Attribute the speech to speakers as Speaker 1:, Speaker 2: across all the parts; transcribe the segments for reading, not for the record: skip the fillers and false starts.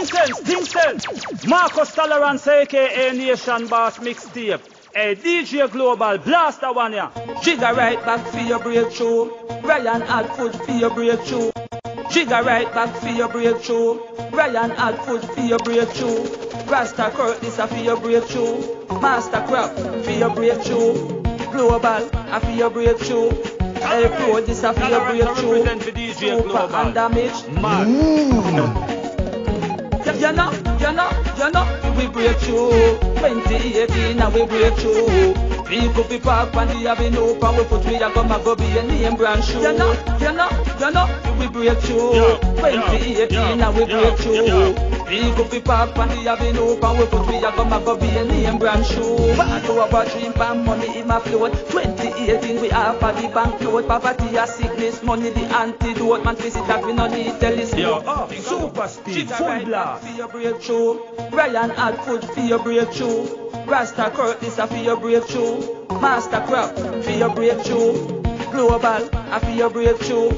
Speaker 1: Think sense. Marcus Tolerance, aka Nation Boss Mixtape. Hey, DJ Global, blast that one ya.
Speaker 2: Jigga right back for your breakthrough. Ryan Hadford for your breakthrough. Jigga right back for your breakthrough. Ryan Hadford for your breakthrough. Rasta Curtis for your breakthrough. Master Craft for your breakthrough. Global for your breakthrough. Hey, Pro, this for your breakthrough. Super and damage.
Speaker 1: Man.
Speaker 2: You know, we break through. 2018 and we break through. People be park on the avenue, and we put me a go be a name brand shoe. You know, we break through. 2018 and we break through. People be park on the avenue, and we put me a go be a name brand shoe. Back to our dream and money in my float. 2018 we have a the banknote, poverty a sickness, money the antidote. Man, face it that we no need telescope.
Speaker 1: Super speed, full blast.
Speaker 2: For your breakthrough. Ryan Hadford for your breakthrough. Rasta Curtis for your breakthrough. Master Craft for your breakthrough. Global for your breakthrough.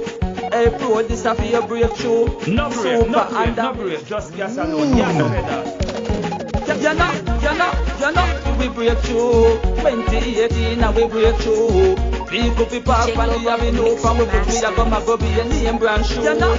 Speaker 2: Hey, Pro, this for your breakthrough.
Speaker 1: No break, just gas alone.
Speaker 2: You know, we break through. 2018 and we break through. People be park on the avenue, and we put me a go be a name brand shoe. You know,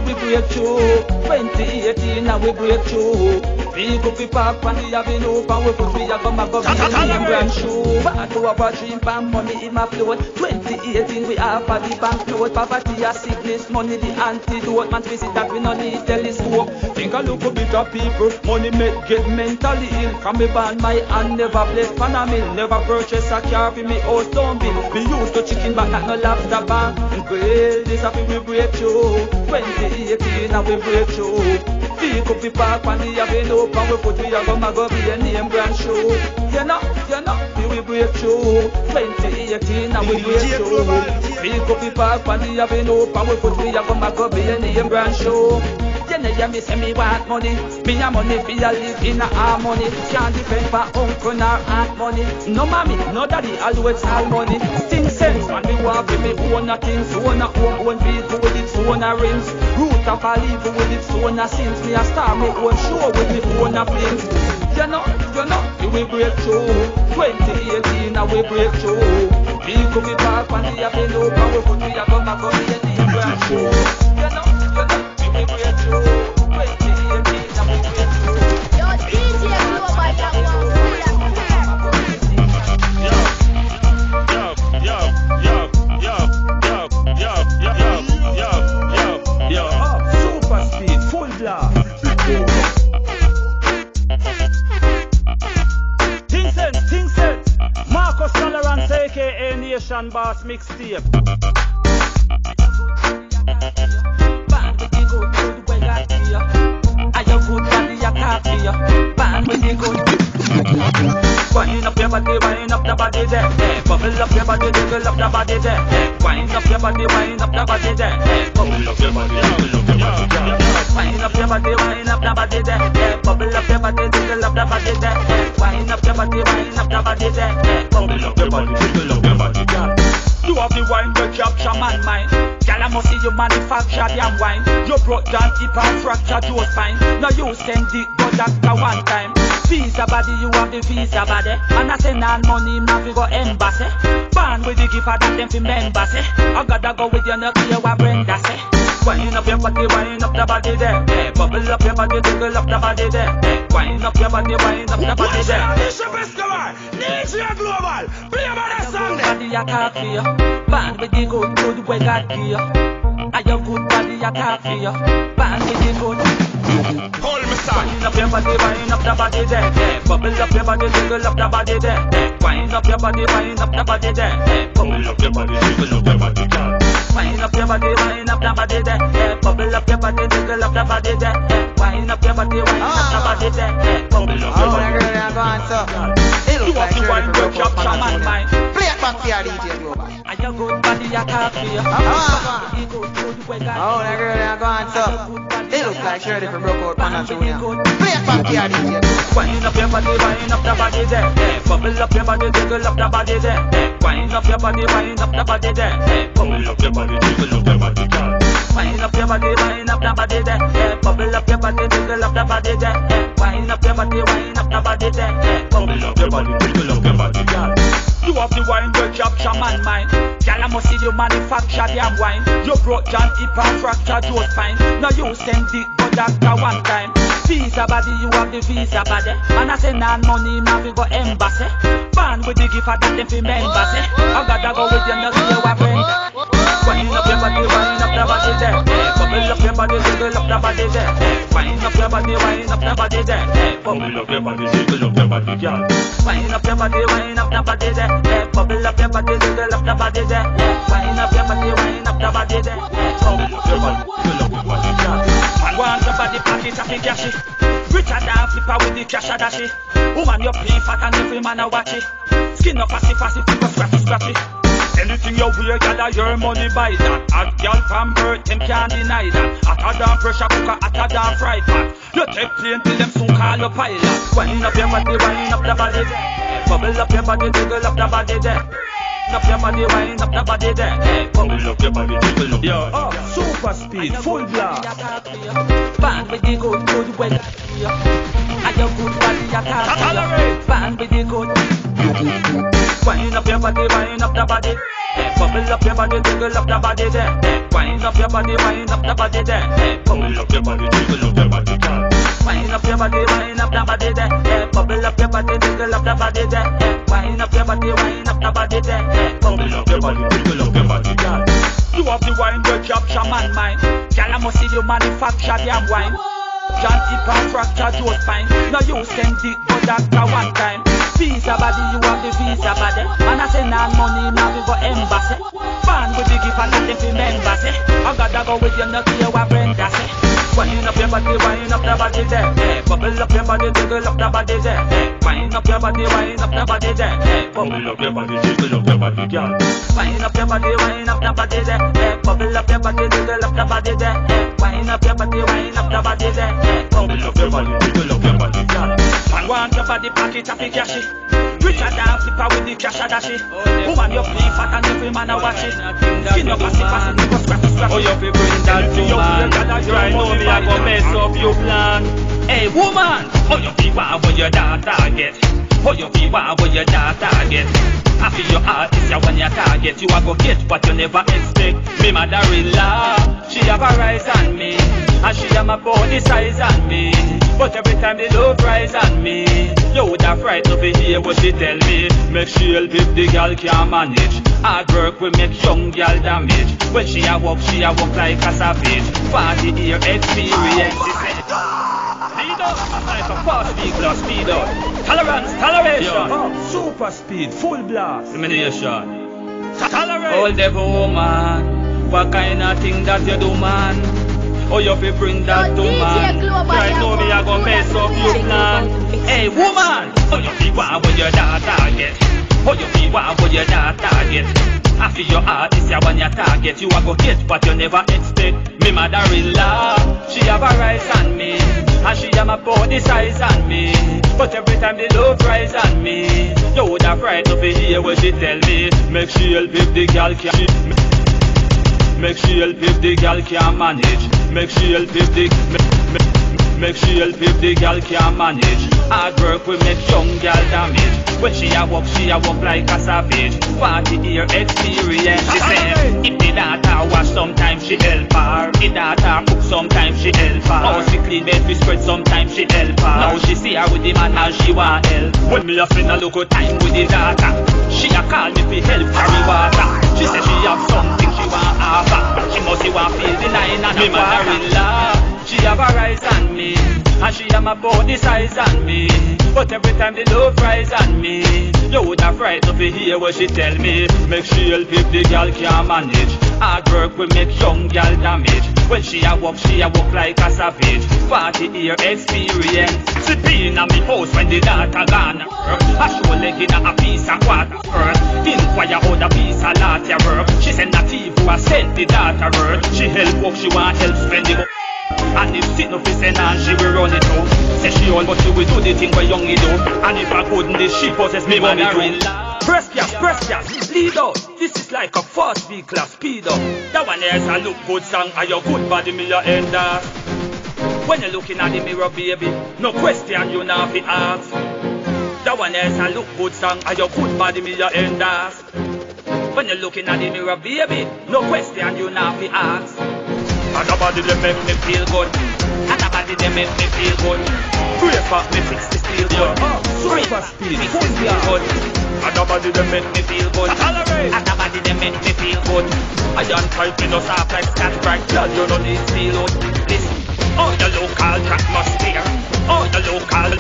Speaker 2: we break through. 2018 and we break through. People be park on the avenue, and we put me a go be a name brand shoe. Back to our dream and money in my float. 2018 we have a the banknote, poverty a sickness, money the antidote. Man, face it that we no need telescope. Think a look a bit of people, money make get mentally ill. From me band my hand never bless Panamil, never purchase a car for me house don't be. Me used to chicken back at no lobster bar. And girl, this happy we break through. 2018 and we break through. People be park on the avenue, and we put me a go be a name brand shoe. You know, we break through. 2018 and we break through. People be park on the avenue, and we put me a go be a name brand shoe. You know, me say me want money. Me a money for a live in a harmony. Can't depend for uncle nor aunt money. No mommy, no daddy, always all money. Think sense when me want for me own a things. Own a home, own vehicle with its own a rims. Root of a evil with its own a sins. Me a star me own show with me own a flings. You know, we break through. 2018 and we break through. People be back on the avenue, and we put me a go be a name brand shoe. You know, we break through. 2018 and we break through.
Speaker 3: Yo, DJ Global, that one.
Speaker 1: Super speed, full blast. Think sense. Marcus Tolerance, aka Nation Boss Mixtape.
Speaker 2: Wind up your body, wind up the body there. Bubble up your body, jiggle up the body there. Wind up your body, wind up the body there. Bubble up your body, jiggle up the body there. Wind up your body, wind up the body there. Bubble up your body, jiggle up the body there. Wind up your body, wind up the body there. Bubble up your body, jiggle up the body there. You have the wine that capture man mind. Girl, I must see you manufacture damn wine. You broke down hip and fractured your spine. Now you send it go doctor one time. Visa body, you have the visa body. And I send on money, man, we go embassy. Born with the gift of that them fi members, eh. I gotta go with you, not care what Brenda say. Wind up your body, wind up the body there. Bubble up your body, jiggle up the body there. Wind up your body, wind up the body there.
Speaker 4: DJ Global, play about that song there.
Speaker 2: Body I talk for you. Born with the good way God give you. And your good body I talk for you. Born with the good.
Speaker 4: Hold me son.
Speaker 2: Wind up your body, wind up the body there. Bubble up your body, jiggle up the body there. Wind up your body, wind up the body there. Bubble up your body, jiggle up the body there. Wind up your body, wind up the body there. Bubble up your body, jiggle up the body there. Wind up your body, wind up the body there. Bubble up your body.
Speaker 5: You have to
Speaker 2: wind your capture man mind.
Speaker 5: Play it back here, DJ Global.
Speaker 2: And your good body I talk for you.
Speaker 5: Oh, that girl there going up. It looks like Shirley from Brookout Panda Junior. Play it back here, DJ Global.
Speaker 2: Wind up your body, wind up the body there. Bubble up your body, jiggle up the body there. Wind up your body, wind up the body there. Bubble up your body, jiggle up the body there. Wind up your body, wind up the body there. Bubble up your body, jiggle up the body there. Wind up your body, wind up the body there. Bubble up your body, jiggle up your body, girl. You have the wine, girl, capture man mind. Girl, I must see you manufacture damn wine. You broke John hip and fracture Joe's spine. Now you send dick, but doctor one time. Visa body, you have the visa body. And I say non-money, man, we go embassy. Ban with the gift of that, them fi members, eh. I gotta go with you, not see your friend. Wind up your body, wind up the body there. Bubble up your body, jiggle up the body there. Wind up your body, wind up the body there. Bubble up your body, jiggle up the body, girl. Wind up your body, wind up the body there. Bubble up your body, jiggle up the body there. Wind up your body, wind up the body there. Bubble up your body, jiggle up the body, girl. Man want your body pocket of the cashy. Richer than flipper with the cash a dashy. Woman you play fat and every man a watch it. Skin up passy, people scratchy, scratchy. Anything you wear, gather your money buy that. Hot girl from birth, them can't deny that. Hotter than pressure cooker, hotter than fry pan. You take plane till them soon call you pilot. Wind up your body, wind up the body there. Bubble up your body, jiggle up the body there. Wind up your body, wind up the body there. Bubble up your body, jiggle up the body.
Speaker 1: Oh, super speed, full blast.
Speaker 2: Band with the good weather. And your good body attack.
Speaker 1: Tolerate.
Speaker 2: Band with the good. Wind up your body, wind up the body. Bubble up your body, jiggle up the body there. Wind up your body, wind up the body there. Bubble up your body, jiggle up the body, girl. Wind up your body, wind up the body there. Bubble up your body, jiggle up the body there. Wind up your body, wind up the body there. Bubble up your body, jiggle up your body, girl. You have the wine, girl, capture man mind. Girl, I must see you manufacture damn wine. John hip and fracture Joe's spine. Now you send dick, but doctor one time. Visa body, you have the visa body. And I say non-money, now we go embassy. Ban with the gift and that them fi members, eh. I gotta go with you, not see your friend, that's it. Wind up your body, wind up the body there. Bubble up your body, jiggle up the body there. Wind up your body, wind up the body there. Bubble up your body, jiggle up the body, girl. Wind up your body, wind up the body there. Bubble up your body, jiggle up the body there. Wind up your body, wind up the body there. Bubble up your body, jiggle up your body, girl. Man want your body pocket of the cashy. Richer than flipper with the cash a dashy. Woman you play fat and every man a watch it. Skin up passy, people scratchy, scratchy.
Speaker 1: Oh, you fi bring that to man. Try know me, I go mess up your plan.
Speaker 2: Hey woman, oh you fi want what your daughter get. Oh you fi want what your daughter get. I feel your heart is your when you target. You a go get what you never expect. Me mother-in-law, she have a rise on me. And she have my body size on me. But every time the love rise on me, you would have frightened to hear what she tell me. Make she help if the girl can't manage. Hard work will make young girl damage. When she a walk like a savage. 40 year experience, she said. Speed up, like a fast vehicle, speed up. Tolerance, toleration.
Speaker 1: Oh, super speed, full blast.
Speaker 2: Elimination. Tolerate. Hold the woman. What kind of thing that you do, man? Oh, you fi bring that to man. Try know me, I go mess up your plan. Hey, woman. Oh, you fi want what your daughter get. Oh, you fi want what your daughter get. I feel your heart is your when you target. You a go get what you never expect. Me mother-in-law, she have a rise on me. And she have my body size on me. But every time the love rise on me, you would have frightened to hear what she tell me. Make she help if the girl can. Make she help if the girl can't manage. Make she help if the Make she help if the girl can't manage. Hard work will make young girl damage. When she a walk like a savage. 40 year experience, she said. If the daughter wash, sometimes she help her. The daughter cook, sometimes she help her. Now she clean bed, we spread, sometimes she help her. Now she see her with the man and she want help. When me a spend a local time with the daughter, she a call me for help carry water. She said she have something she want offer. She must want feel the line and me mother-in-law. She have a rise on me, and she have my body size on me. But every time the love rise on me, you would have frightened to hear what she tell me. Make she help if the girl can't manage. Hard work will make young girl damage. When she a walk like a savage. 40 year experience. She be in a me house when the daughter gone. I show leg in a piece of water earth. Inquire how the piece of lot ya work. She send a thief who a sent the daughter earth. She help walk, she want help spend the. And if sit no fi send and she will run it out. Say she all but she will do the thing where young he do. And if I couldn't, this she possess me mother-in-law. Press gas, lead out. This is like a fast V-class speed up. That one here's a look good song, and your good body me your enders. When you're looking at the mirror, baby, no question you not fi ask. That one here's a look good song, and your good body me your enders. When you're looking at the mirror, baby, no question you not fi ask. And the body they make me feel good. And the body they make me feel good. Brace back me fix the steel good. Brace back me fix the steel good. And the body they make me feel good. And the body they make me feel good. I don't try to no soft like Scotch Brite. Girl, you don't need steel out. Listen, oh the local atmosphere. Oh the local,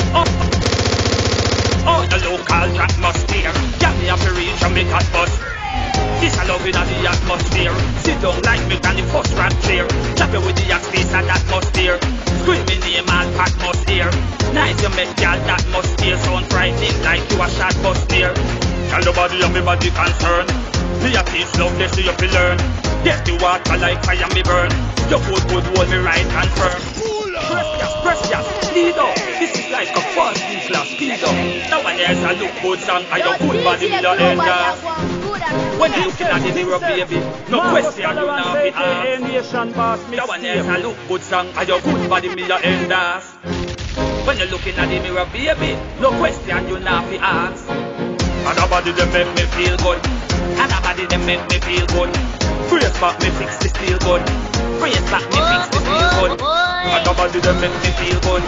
Speaker 2: oh the local atmosphere. Got me up to reach and make hot bus. This I love in the atmosphere. Sit down like me and the first rap chair. Chop you with the space and atmosphere. Screaming name and atmosphere. Nice you make y'all that atmosphere. Sound frightening like you a shot bus there. Tell nobody and me body concern. Me a teach love, they see you fi learn. Get the water like fire me burn. Your food would hold me right and firm. Press gas, lead up. This is like a fast V-class speed up. Now one here's a look good song and your good body me your enders. When you're looking at the mirror, baby, no question you now be asked. That one here's a look good song and your good body me your enders. When you're looking at the mirror, baby, no question you now be asked. And the body they make me feel good. And the body they make me feel good. Brace back me fix the steel good. Brace back me fix the steel good. And the body they make me feel good.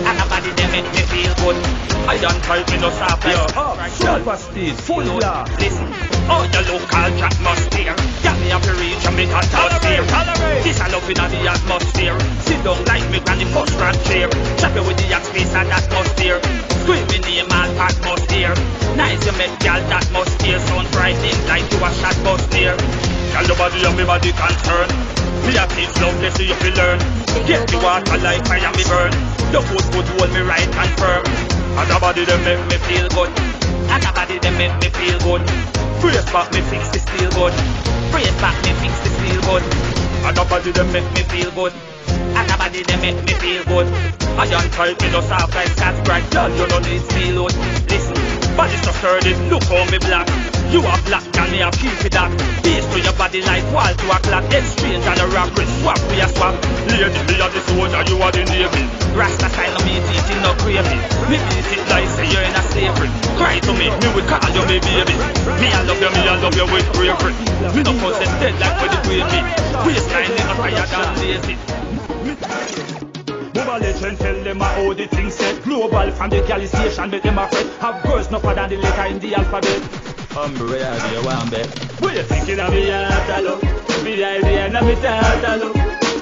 Speaker 2: And the body they make me feel good. I don't try to no soft like super speed, full load. Listen, oh the local atmosphere. Got me up to reach and make a atmosphere. This I love in the atmosphere. Sit down like me and the first rap chair. Chop you with the space and atmosphere. Screaming name and atmosphere. Nice you make y'all that atmosphere. Sound frightening like you a shot bus there. Tell nobody and me body concern. Me a teach love, they see you fi learn. Get the water like fire me burn. The food would hold me right and firm. And the body they make me feel good. And the body they make me feel good. Brace back me fix the steel good. Brace back me fix the steel good. And the body they make me feel good. And the body they make me feel good. I don't try to no soft like Scotch Brite. Girl, you don't need steel out. Listen, body so sturdy, look how me black. You are black and me a keep it that. Base to your body like wall to a clock. Exchange and a rock with swap we a swap. Lady, me a the soldier, you are the navy. Rasta style of me teaching no craving. Me beat it like say you're in a slavery. Cry to me will call you me baby. Me I love you with bravery. Me no fuss and dead like when you break me. Waistline never higher than lazy.
Speaker 1: Mobile legend tell them how the things set. Global from the galley station, make them afraid. Have girls no than the letter in the alphabet.
Speaker 2: Where do you want bet?
Speaker 1: What you thinking of me a look? Me idea na me tatalo.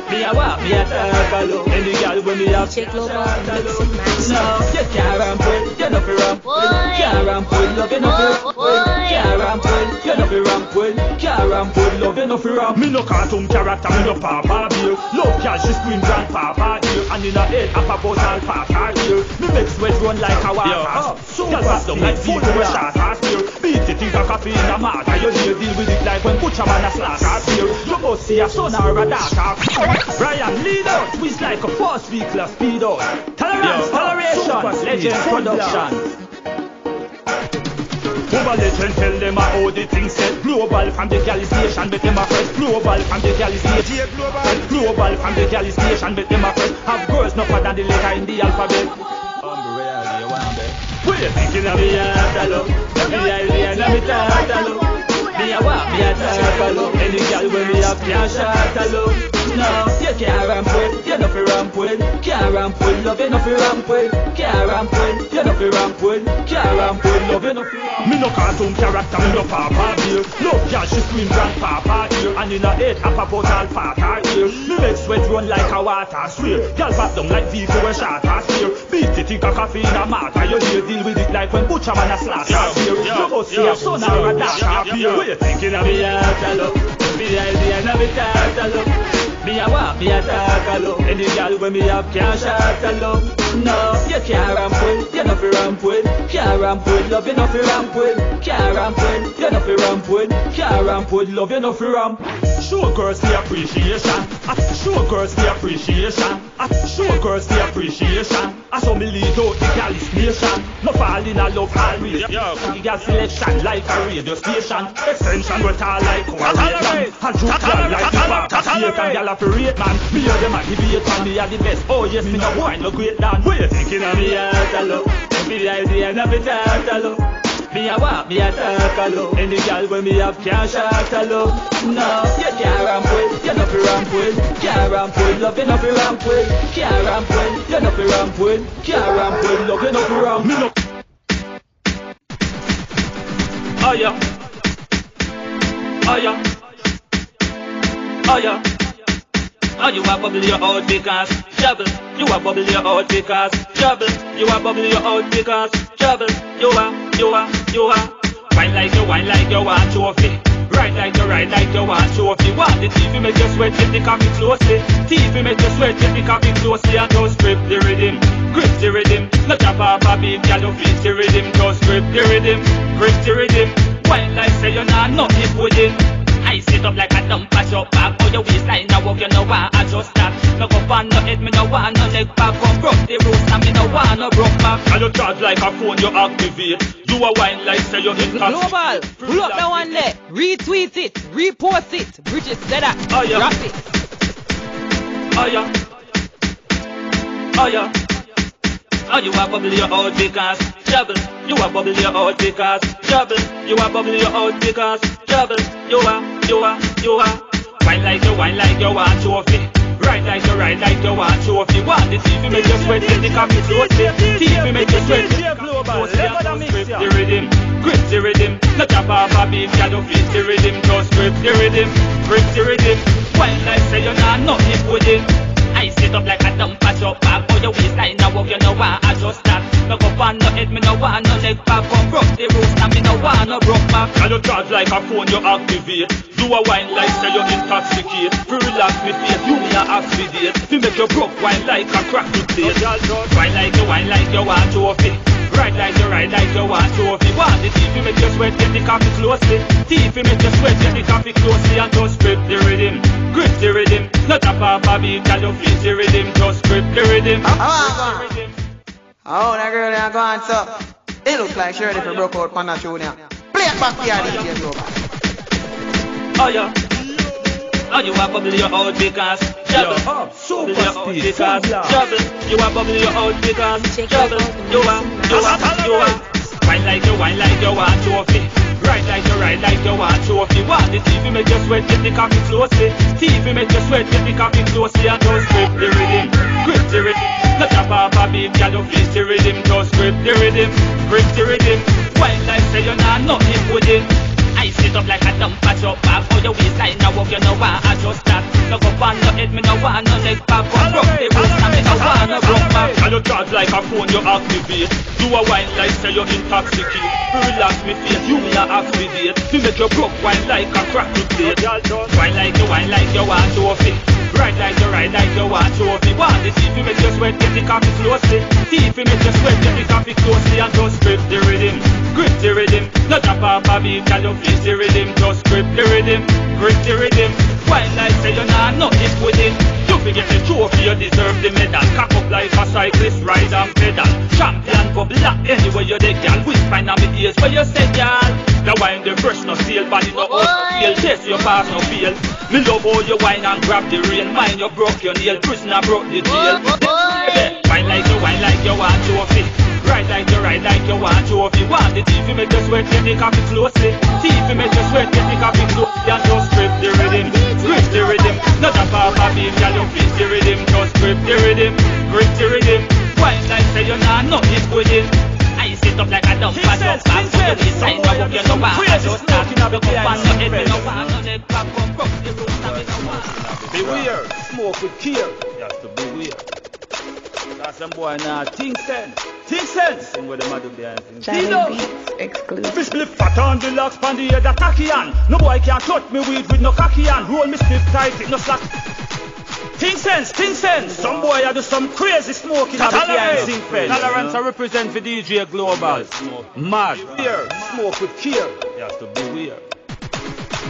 Speaker 1: Me a walk, me a tatalo. Any girl when me a
Speaker 3: Check global mixing master.
Speaker 1: no, you can't ramp with, you no fi ramp with. Can't ramp with, love you no fi ramp with. Can't ramp with, you no fi ramp with. Can't ramp with, love you no fi ramp. Me no cartoon character, me no papa beer. Love girl, she scream grandpapa here. And in her head, up about all papa here. Me make sweat run like a water. Girl pass down like people with short ass here. Beat it, think a coffee in a matter. You hear deal with it like when butcher man a slaughter here. You must see a son or a daughter. Brian, lead out, twist like a fast V-class speed out. Tolerance, toleration, legend production. Global legend tell them how the things set. Global from the galley station, make them afraid. Global from the galley station. Global from the galley station, make them afraid. Have girls no than the letter in the alphabet.
Speaker 2: Where do you want bet?
Speaker 1: What you thinking of me a look? Me idea na me tatalo. Me a walk, me a tatalo. Any girl when me up can't shot a look. No, you can't ramp with, you no fi ramp with. Can't ramp with, love you no fi ramp with. Can't ramp with, you no fi ramp with. Can't ramp with, love you no fi ramp with. Me no cartoon character, me no papa beer. Love girl, she scream grandpapa here. And in her head, up about all pata here. Me make sweat run like a water swear. Girl back down like vehicle with short ass here. Beat it, think a coffee in a matter. You hear deal with it like when butcher man a slaughter here. You must see a son or a daughter here. What you thinking of me a talo? Me idea na me tatalo. Me a walk, me a talk alone. Any girl when me have can't shot alone. No, you can't ramp with, you no fi ramp with. Can't ramp with, love you no fi ramp with. Can't ramp with, you no fi ramp with. Can't ramp with, love you no fi ramp. show girls the appreciation. Show girls the appreciation. Show girls the appreciation. I saw me lead out the Gallus nation. No fall in a love always. The girl selection like a radio station. Extension with all like coalition. And joke girl like the back of state and girl operate man. Me are the motivate and me are the best. Oh yes, me no wine no great down. What you thinking of me heart alone? Me the idea and me talk alone. Me a walk, me a talk alone. Any girl when me have can't shout alone. No, you can't ramp with, you no fi ramp with. Can't ramp with, love you no fi ramp with. Can't ramp with, you no fi ramp with. Can't ramp with, love you no fi ramp. Me no. Oh yeah, oh yeah, oh yeah. Oh, you are bubble your out because trouble. You are bubble your out because trouble. You are bubble your out because trouble. You are. Wine like you want trophy. Ride like you want trophy. Want the TV make you sweat, get the coffee closely. TV make you sweat, get the coffee closely. And just grip the rhythm, grip the rhythm. Not a papa big girl, you feel the rhythm. Just grip the rhythm, grip the rhythm. Wine like say you're not nothing pudding. I sit up like a dump at your back. Or your waistline now walk, you know why I just stop. No go on no head, me no want no leg back. Come broke the roost and me no want no broke back. And you charge like a phone, you activate. You a wine like say you're in
Speaker 2: Global, pull up that one there. Retweet it, repost it. Bridget said that, drop it.
Speaker 1: Oh yeah, oh yeah. Oh, you are bubble your out because trouble. You are bubble your out because trouble. You are bubble your out because trouble. You are. Wine like you want trophy. Ride like you want trophy. Want the TV make you sweat, get the coffee closely. TV make you sweat, get the closely. Grip the rhythm, grip the rhythm. Not a papa beef, you don't feel the rhythm. Just grip the rhythm, grip the rhythm. Wine like say you're not nothing pudding. I sit up like a dump at your back. Or your waistline now walk, you know why I just stop. No go on no head, me no want no leg back. Come broke the roost and me no want no broke back. And you charge like a phone, you activate. Do a wine like say you intoxicate. To relax me face, you me a activate. To make you broke wine like a crack to plate. Wine like you want trophy. Ride like you want trophy. Want the TV make you sweat, get the coffee closely. TV make you sweat, get the coffee closely. And just grip the rhythm, grip the rhythm. Not a papa big girl, you feel the rhythm. Just grip the rhythm.
Speaker 5: Oh, that girl ain't gone so. It looks like Shirley from broke out Panda Junior. Play it back here, DJ Global.
Speaker 1: Oh yeah. Oh, you are bubble your out because trouble. Super speed, trouble. You are bubble your out because trouble. You are. Wine like you want trophy. Ride like you want trophy. Want the TV make you sweat, get the coffee closely. TV make you sweat, get the coffee closely. And just grip the rhythm, grip the rhythm. Not a papa big girl, you feel the rhythm. Just grip the rhythm, grip the rhythm. Wine like say you're not nothing pudding. I sit up like a dump at your back. Or your waistline now walk, you know why I just stop. No go on no head, me no want no leg back. Come broke the roost and me no want no broke back. And you charge like a phone, you activate. Do a wine like say you intoxicate. Relax me face, you me a activate. To make you broke wine like a crack to plate. Wine like you want trophy. Ride like you want trophy. Want the TV make you sweat, get the coffee closely. TV make you sweat, get the coffee closely. And just grip the rhythm, grip the rhythm. Not a papa big girl, you feel the rhythm. Just grip the rhythm, grip the rhythm. Wine like say you're not nothing pudding. You forget the trophy, you deserve the medal. Cock up like a cyclist, ride and pedal. Champion for black, anyway you're the girl. Which find on me ears where you say girl. The wine the fresh no seal, body no out no feel. Chase your pass no feel. Me love how you wine and grab the rail. Mind you broke your nail, prisoner broke the jail. Wine like you want trophy. Ride like you want trophy. Want the TV make you sweat, get the coffee closely. TV make you sweat, get the coffee closely. And just grip the rhythm, grip the rhythm. Not a papa big girl, you feel the rhythm. Just grip the rhythm, grip the rhythm. Wine like say you're not nothing pudding. I sit up like a dump at your back. For your waistline now walk, you know why I just start. No go on no head, me no want no leg back. Come broke the roost and me no want.
Speaker 2: Beware, smoke with care. You have to beware. That's some boy now, think sense. Think sense. Sing with the mother behind things.
Speaker 3: Charlie Beats exclusive.
Speaker 2: Me split fat on the locks, pan the head a tacky on. No boy can't touch me weed with no cocky on. Roll me split tight, it no slack. Think sense, think sense. Some boy I do some crazy smoking at the behind sing fence. Tolerance I represent for DJ Global. Mad. Here, smoke with care. You have to beware.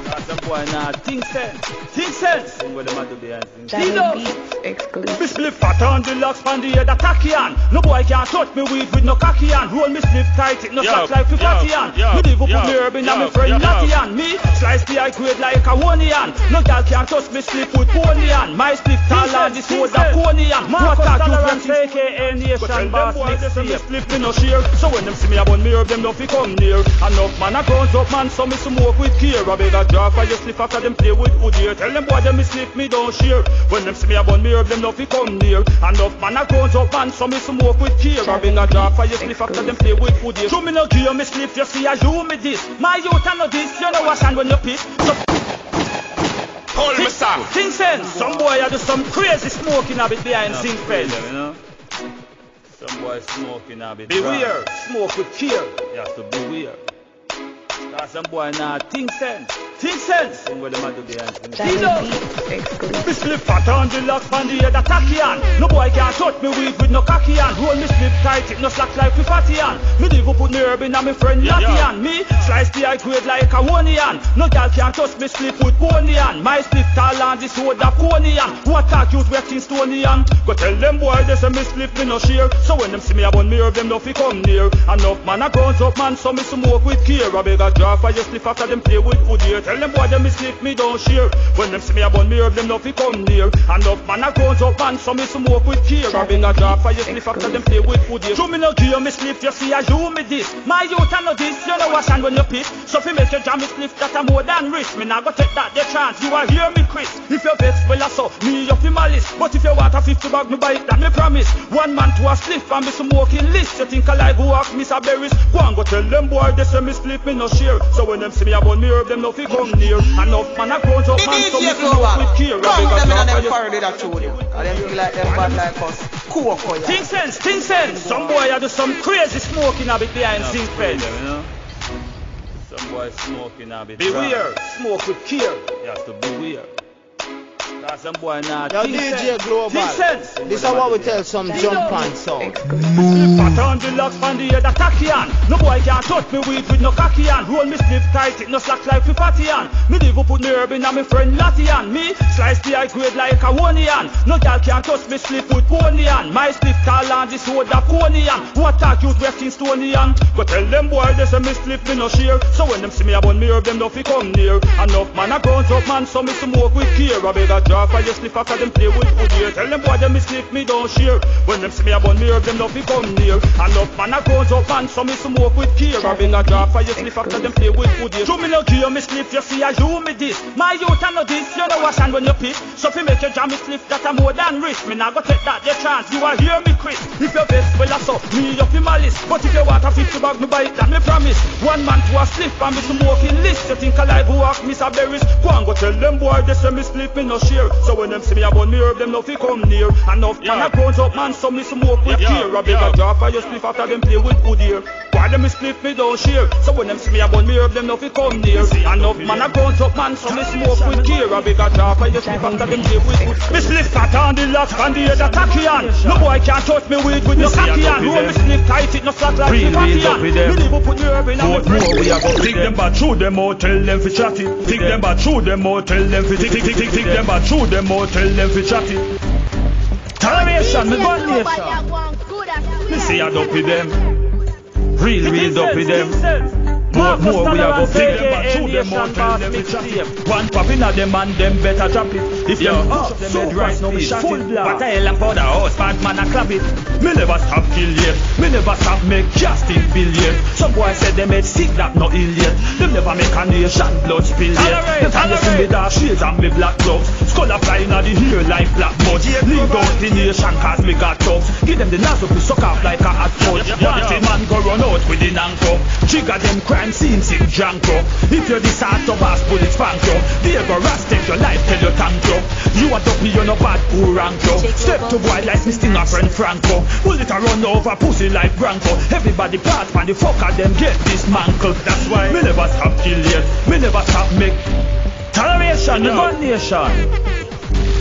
Speaker 2: That's some boy now. Think sense. Think sense. What them a do behind things.
Speaker 3: Double Beats exclusive.
Speaker 1: Me split fat on the locks pan the head a tacky on. No boy can't touch me weed with no cocky on. Roll me split tight, it no slack like 50 on. Me live up with me herb in me friend Natty on. Me slice the high grade like a honey on. No girl can't touch me split with pony on. My split tall and this was a pony on. What talk you from aka Nation boss next year. Split me no share. So when them see me a bun me herb them no fi come near. Enough man a grown up man so me smoke with care. I beg a draw for your slip after them play with wood here. Tell them boy them me slip me don't share. When them see me a bun me herb them no fi come near. Enough man a grown up man so me smoke with care. I beg a draw for your slip after them play with wood here. So me no give me slip you see a you me this. My youth I know this you know wash hand when you piss. So
Speaker 4: Hold me sir.
Speaker 1: Think sense. Some boy a do some crazy smoking a bit behind zinc fence.
Speaker 2: Some boy smoking a bit.
Speaker 1: Beware, smoke with care.
Speaker 2: You have to beware.
Speaker 1: Cause some boy now think sense. Think sense.
Speaker 2: What them a do behind things.
Speaker 3: Double Beats exclusive.
Speaker 1: Me slip fat on the locks pan the head a tacky on. No boy can't touch me weed with no cocky on. Roll me slip tight, it no slack like 50 on. Me live up put me herb in me friend Natty on. Me slice the high grade like a honey on. No girl can't touch me slip with pony on. My slip tall and this wood a pony on. What talk youth wetting stony on. Go tell them boy they say me slip me no share. So when them see me a bun me herb them no fi come near. Enough man a grown up man so me smoke with care. I beg a draw for your slip after them play with wood here. Tell them boy them me slip me don't share. When them see me a bun me herb them no fi come near. Enough man a grown up man so me smoke with care. I beg a draw for your slip after them play with wood here. So me no give me slip you see a you me this. My youth I know this you know wash hand when you piss. So fi make you jam me slip that a more than risk. Me nah go take that the chance you a hear me Chris. If you vex well I so me up in my list. But if you want a 50 bag me buy it that me promise. One man to a slip and me smoking list. You think I like go ask Mr. Berries. Go and go tell them boy they say me slip me no share. So when them see me a bun me herb them no fi come near. Enough man a grown up man so me smoke with care.
Speaker 5: Come them in and them parody that tune you. And them feel like them bad like us. Cool for ya.
Speaker 1: Think sense, think sense. Some boy a do some crazy smoking a bit behind zinc fence.
Speaker 2: Some boy smoking a bit.
Speaker 1: Beware, smoke with care.
Speaker 2: You have to beware.
Speaker 1: Cause some boy now
Speaker 5: Yo,
Speaker 1: think
Speaker 5: DJ
Speaker 1: sense.
Speaker 5: Global.
Speaker 1: Think sense.
Speaker 5: This is what we tell some jump and sound.
Speaker 3: Exclusive.
Speaker 1: Fat on the locks pan the head a tacky on. No boy can't touch me weed with no cocky on. Roll me slip tight, it no slack like 50 on. Me live up put me herb in me friend Natty on. Me slice the high grade like a honey on. No girl can't touch me slip with pony on. My slip tall and this wood a pony on. What talk youth wetting stony on. Go tell them boy they say me slip me no share. So when them see me a bun me herb them no fi come near. Enough man a grown up man so me smoke with care. I beg a draw for your slip after them play with wood here. Tell them boy them me slip me don't share. When them see me a bun me herb them no fi come near. Enough man a grown up man so me smoke with care. I beg a draw for your slip after them play with wood here. So me no give me slip you see a you me this. My youth I know this you know wash hand when you piss. So fi make you jam me slip that a more than risk. Me nah go take that the chance you a hear me Chris. If you vex well I so me up in my list. But if you want a 50 bag me buy it that me promise. One man to a slip and me smoking list. You think I like go ask Mr. Berries. Go and go tell them boy they say me slip me no share. So when them see me a bun me herb them no fi come near. Enough man a grown up man so me smoke with care. I beg a draw for your slip after them play with wood here. Why them me slip me don't share. So when them see me a bun me herb them no fi come near. Enough man a grown up man so me smoke with care. I beg a draw for your slip after them play with wood. Me slip fat on the locks and the head a tacky on. No boy can't touch me weed with no cocky on. Roll me slip tight it no slack like 50 on. Me live up put me herb in me friend.
Speaker 2: We a go pick them back through them out, tell them fi chat it. Pick them back through them out, tell them fi tick them back through them out, tell them fi chat it. Toleration, me gun nation. Me see a dope with them. Real dope with them. More we a go pick them back through them out, tell them fi chat it. One pop inna them and them better drop it. If them push up them head right now, me shot it. But I hell and powder house, bad man a clap it. Me never stop kill yet. Me never stop make casting billion. Some boys say them head sick that no ill yet. Them never make a nation blood spill yet. Them time you see me dark shades and me black gloves. Skull a fly inna the hair like black mud. Leave out the nation cause me got thugs. Give them the nozzle to suck off like a hot foot. Wanted man go run out with the nanko. Trigger them crime scene sick janko. If you're this hard to pass bullets spank you. They go rust take your life till you thank you. You a dopey you no bad poor rank you. Step to boy like me sting a friend Franco. Bullet a run over pussy like Branco. Everybody part man the fucker them get dismantled. That's why me never stop kill yet. Me never stop make toleration, me gun nation.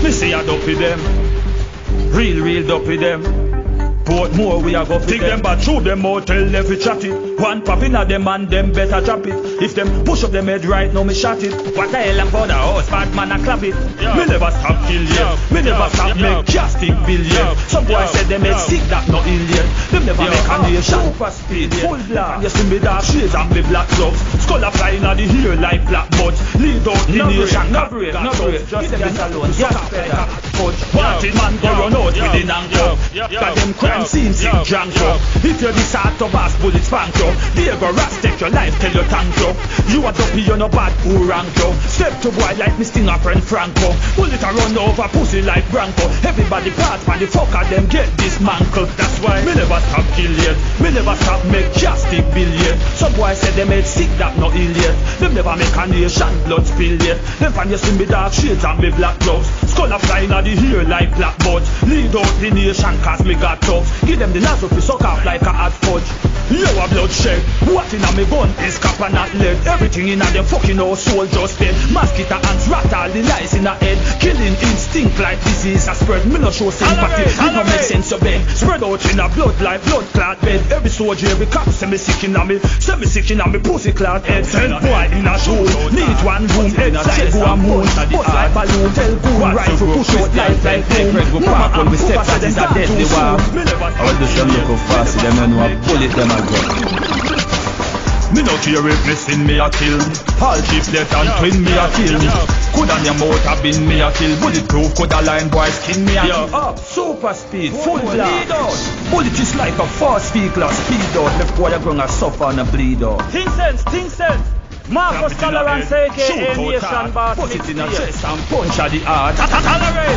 Speaker 2: Me see a dope with them. Real dope with them.
Speaker 1: Portmore we a go fit them. But through them out tell every chatty. One pop in a them and them better drop it. If them push up them head right now me shot it. What the hell I'm for the house bad man a clap it. Me never stop kill yet. Me never stop make casting billion. Some boys said they make sick that not ill yet. Them never make a nation. Super speed full black. You see me dark shades and me black gloves. Skull a fly in the hair like black buds. Lead out the nation. No break, just them alone. Wanted man go run out with the nanko. Got them crime scenes in Django. If you're the sort of ass bullets spank you. They go rats take your life till you thank you. You are dopey, you're no bad who rank you. Step to boy like me stinger friend Franco. Bullet a run over pussy like Branco. Everybody parts man the fucker them get dismantled. That's why me never stop kill yet. Me never stop make casting billion. Some boys say they made sick that not ill yet. Them never make a nation blood spill yet. Them find you see me dark shades and me black gloves. Skull a fly in the hair like black buds. Lead out the nation cause me got tough. Give them the nozzle to suck off like a hot fudge. You a bloodshed. What in a me gun is copper not lead. Everything in a them fucking old soul just dead. Mosquito ants rat all the lies in a head. Killing instinct like disease a spread. Me no show sympathy. It no make sense your bed. Spread out in a blood like blood clot bed. Every soldier, every cop say me sick in a me. Say me sick in a me pussy clot head. Tell boy in a shoe. Need one room head. Say go a moon. Bust like balloon. Tell goon right to push out life like boom. Mama and papa say them that too soon.
Speaker 2: I will do some look how fast them and know a bullet them a go.
Speaker 1: Me no care if me sin me a kill. All chief left and twin me a kill. Coulda your mouth a been me a kill. Bulletproof coulda line boy skin me a kill. Up, super speed, full blast. Bullet is like a fast vehicle, speed out. Left boy a gonna suffer and a bleed out.
Speaker 2: Think sense. Marcus Tolerance aka Nation Boss.
Speaker 1: Put it in a chest and punch at the heart.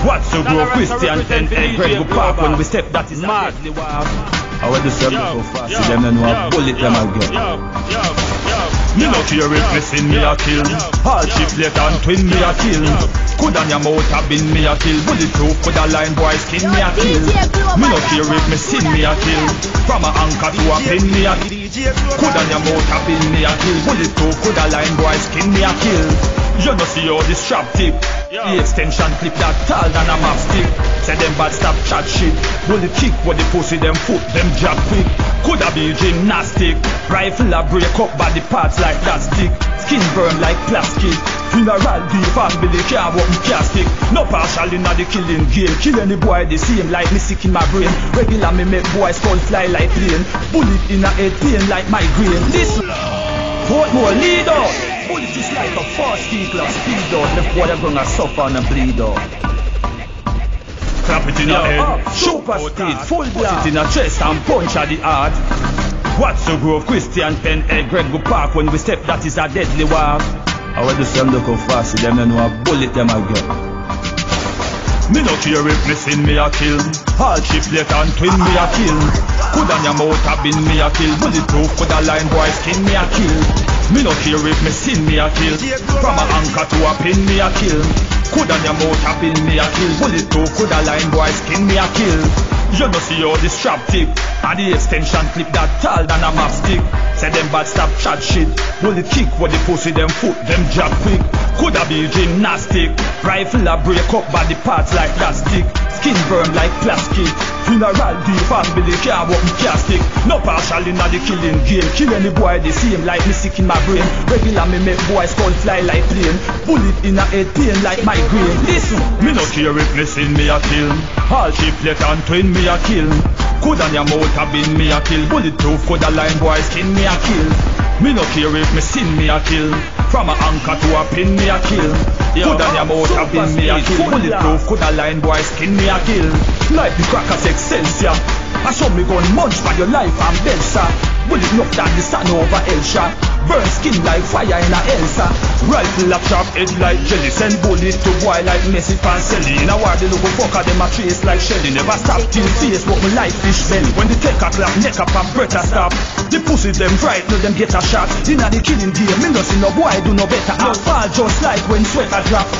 Speaker 1: What's to grow Christian and Greg go park when we step that is madly wild.
Speaker 2: I will do some look how fast them and know a bullet them a go.
Speaker 1: Me no care if me sin me a kill. All chief left and twin me a kill. Coulda your mouth a been me a kill. Bulletproof coulda line boy skin me a kill. Me no care if me sin me a kill. From a anchor to a pin me a kill. Coulda your mouth a been me a kill. Bulletproof coulda line boy skin me a kill. You no see all this strap tip. The extension clip that tall than a map stick. Say them bad stop chat shit. Bullet kick what the pussy them foot them jab quick. Coulda be gymnastic. Rifle a break up body parts like that stick. Skin burn like plastic. Funeral beef family can't walk me castic. No partial in the killing game. Kill any boy the same like me sick in my brain. Regular me make boys skull fly like plane. Bullet in a head pain like migraine. Listen, Portmore lead out. Bullet is like a fast vehicle, speed out. The boy are gonna suffer and bleed out. Clap it in a head, super speed, full blast. Put it in a chest and punch at the heart. What's the grove? Christian Penn, Greg go park when we step, that is a deadly war.
Speaker 2: I will do some look how fast them and know a bullet them a go.
Speaker 1: Me no care if me sin me a kill. All chief left and twin me a kill. Coulda your mouth a been me a kill. Bulletproof coulda line boy skin me a kill. Me no care if me sin me a kill. From a anchor to a pin me a kill. Coulda your mouth a been me a kill. Bulletproof coulda line boy skin me a kill. You no see all this strap tip. And the extension clip that tall than a map stick. Say them bad stop chat shit. Bullet kick what the pussy them foot them jab quick. Coulda be gymnastic. Rifle a break up body parts like that stick. Skin burn like plastic. Funeral deep family can't walk me castic. No partial in the killing game. Kill any boy the same like me sick in my brain. Regular me make boys skull fly like plane. Bullet in a head pain like migraine. Listen, me no care if me sin me a kill. All chief left and twin me a kill. Coulda your mouth a been me a kill. Bulletproof coulda line boy skin me a kill. Me no care if me sin me a kill. From a anchor to a pin me a kill. Coulda your mouth a been me a kill. Bulletproof coulda line boy skin me a kill. Like the crackers Excelsior. I saw me gun munch for your life and Belsa. Bullet knock down the sun over Elsha. Burn skin like fire in a Elsa. Rifle a sharp edge like jelly. Send bullets to boy like Messi and Selly. In a war they look a fucker them a trace like Shelly. Never stop till face what me like fish belly. When they take a clap neck up and breath a stop. The pussy them right no them get a shot. In a the killing game me no see no boy do no better. I'll fall just like when sweat a drop.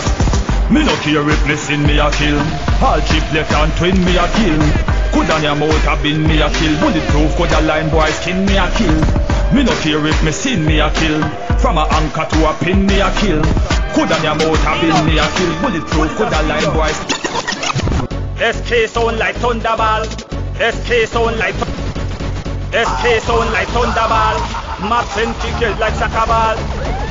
Speaker 1: Me no care if me sin me a kill. All chief left and twin me a kill. Coulda your mouth a been me a kill. Bulletproof coulda line boy skin me a kill. Me no care if me sin me a kill. From a anchor to a pin me a kill. Coulda your mouth a been me a kill. Bulletproof coulda line boy. SK sound like thunderball. SK sound like thunderball. Maps and kickers like soccer ball.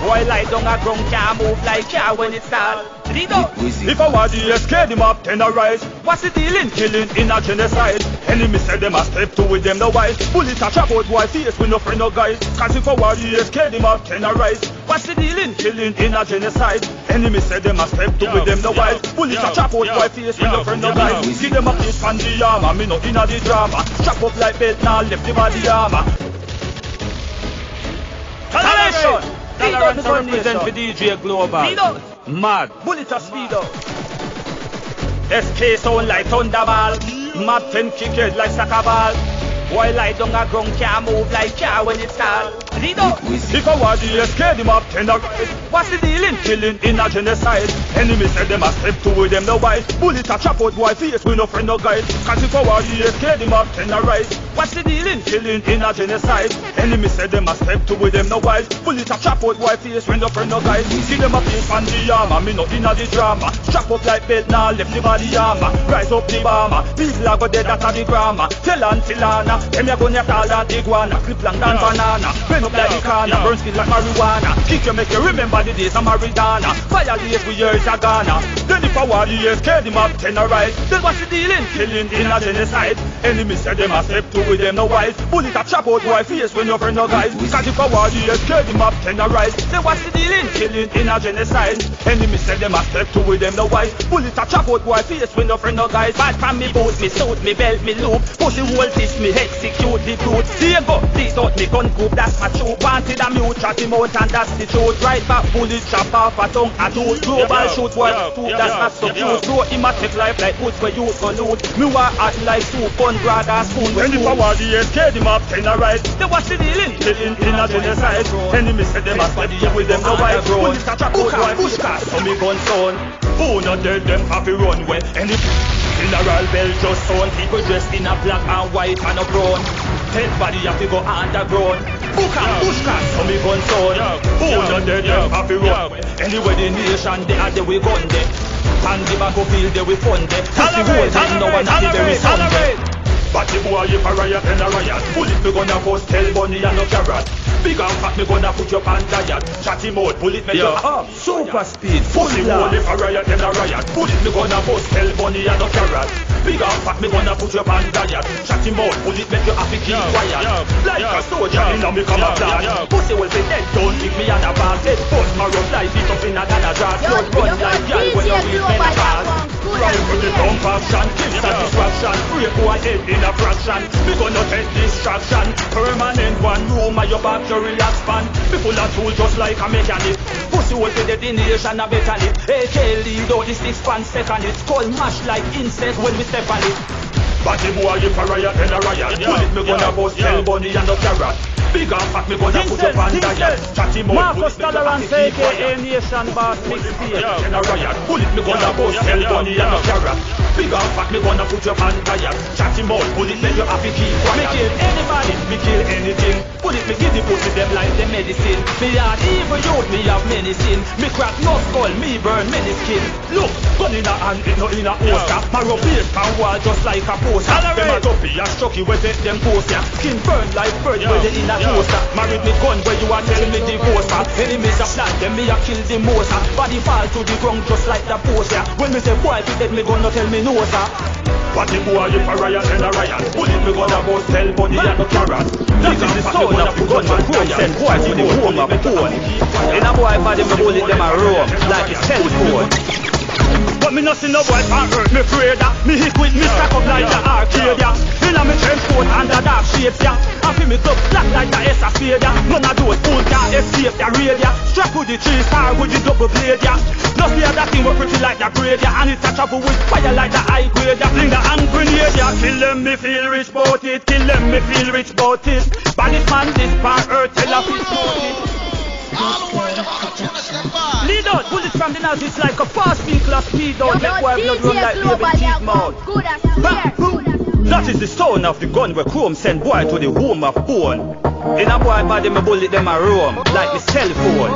Speaker 1: Boy lie down a ground can't move like car when it start. If I want the SK, them up tenderize. What's the deal in killing in a genocide? Enemy said them a step two with them the wise. Bullet a trap out boy face with no friend no guys. Cause if I want the SK, them up tenderize. What's the deal in killing in a genocide? Enemy said them a step two with them the wise. Bullet a trap out boy face with no friend no guys. See them up this on the armor, me no inna the drama. Trap up like belt now left the body armor. Toleration! Tolerance represent for DJ Global. Mad. Bullet a speed up. SK sound like thunderball. Mad 10 kickers like soccer ball. Boy lie down a ground can't move like car when it start. If I want the SK, them up tenderize. What's the deal in killing in a genocide? Enemy said them a step two with them the wise. Bullet a trap out boy face with no friend no guys. Cause if I want the SK, them up tenderize. What's the deal in killing in a genocide? Enemy said them a step two with them no wise. Bullet a trap out boy face with no friend no guys. See them a face on the armor, me no inna the drama. Strap up like belt now left the body armor. Rise up the bomber, people a go dead at the grammar. Tell and Tilana, them ya gonna tall and iguana. Clip long than banana, bend up like the corner. Burn skin like marijuana. Kick you make you remember the days of Maridana. Fire days with years are Ghana. Then if I want the SK, them up tenderize. Then what's the deal in killing in a genocide? Enemy said them a step two with them no wise. Bullet a trap out boy face when your friend no guys. Cause if I want the SK, them up tenderize. Then what's the deal in killing in a genocide? Enemy said them a step two with them no wise. Bullet a trap out boy face when your friend no guys. Bad from me boot, me suit, me belt, me loop. Pussy whole fish, me execute the fruit. Here go, please don't me gun group, that's my truth. Wanted a mute, chat him out and that's the truth. Right back, bullet chop off a tongue a tooth. Global shoot word, food that's not so cute. Grow him a take life like goods for you to loot. Me want act like soup, gun, grad and spoon. When if I want the SK, them up tenderize. Then what's the deal in killing in a genocide? Enemy said them a study with them no white road. Bullet a trap out boy pushcast, so me gun sound. Who not dead, them happy run well. Any funeral bell just sound. People dressed in a black and white and a brown. Dead body have to go underground. Book and pushcast, so me gun sound. Who not dead, them happy run well. Anyway the nation, they are the we gun there. And the battlefield, they we fund there. Tolerate, tolerate. But the boy if a riot and a riot. Bullet me gonna post, tell Bunny and no carrot. Big and fat me gonna put your pants diet. Chat him out, bullet me your up. Super speed, pussy wall if a riot and a riot. Bullet me gonna post, tell Bunny and no carrot. Big and fat me gonna put your pants diet. Chat him out, bullet make you happy keep quiet. Like a soldier in a me camouflage. Pussy will be dead, don't think me and a ball. Dead force my rough life, it up in a Ghana dress. Blood run like y'all when you reach men a pass. Run for the dump action, kill satisfaction. Break one head in a fraction. We gonna take distraction. Permanent one room and your back to relax fan. We full of tools just like a mechanic. Pussy will be the nation a better it. AK lead out the 6 pound second it. Skull mash like insect when we step on it. But the boy if a riot and a riot. Bullet me gonna bust tell Bunny and no carrot. Big and fat me gonna put your pan diet. Chat him out. Marcus Tolerance aka Nation Boss Mixtape. And a riot. Bullet me gonna bust tell Bunny and no carrot. Big and fat me gonna put your pan diet. Chat him out. Bullet make you happy keep quiet. Me kill anybody, me kill anything. Bullet me give the pussy them like the medicine. Me hard evil youth, me have many sin. Me crack no skull, me burn many skin. Look, gun in a hand, it no in a holster. My rub base can wall just like a poster. Them a dopey and strucky where they them post ya. Skin burn like bird where they in a toaster. Married me gun where you are telling me divorce her. Enemies a plan, them me a kill the most her. Body fall to the ground just like the poster. When me say boy to dead me gun no tell me no sir. What the boy if a riot and a riot. Bullet me gonna bust tell Bunny and no carrot. That is the sound of the gunman Chrome send boy to the home of phone. In a boy body me bullet them a roam like a cell phone. But me not see no boy can hurt me afraid that. Me hit with me stack up like the arcade ya. Inna me trench coat and the dark shades ya. I feel me club black like the S a spade ya. None of those fools can escape the raid ya. Strap with the 3-star with the double blade ya. No fear that thing was pretty like the grade ya. And it's a trouble with fire like the high grade ya. Fling the hand grenade ya. Kill them me feel rich bout it. Kill them me feel rich bout it. Baddest man this part earth tell a fish bout it. Lead out, bullets from the nose, it's like a fast sprinkler speed out. Make boy blood run like baby teeth mouth. That is the sound of the gun where Chrome send boy to the home of bone. In a boy body me bullet them a roam like the cell phone.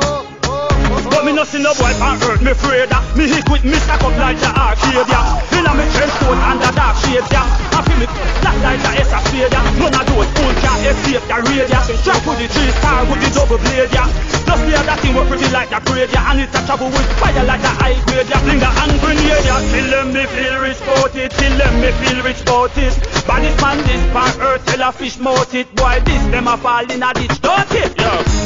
Speaker 1: But me no see no boy pan hurt me afraid ya. Me hit with me stack up like the arcade ya. Inna me trench coat and the dark shades ya. I feel me black like the S a spade ya. None of those fools can't escape the raid ya. Strap with the 3-star with the double blade ya. Just hear that thing work pretty like the parade ya. And it's a trouble with fire like the high grade ya. Fling the hand grenade ya. Till them me feel rich bout it. Till them me feel rich bout it. Baddest man this pan earth tell a fish mouth it. Boy this them a fall in a ditch don't it.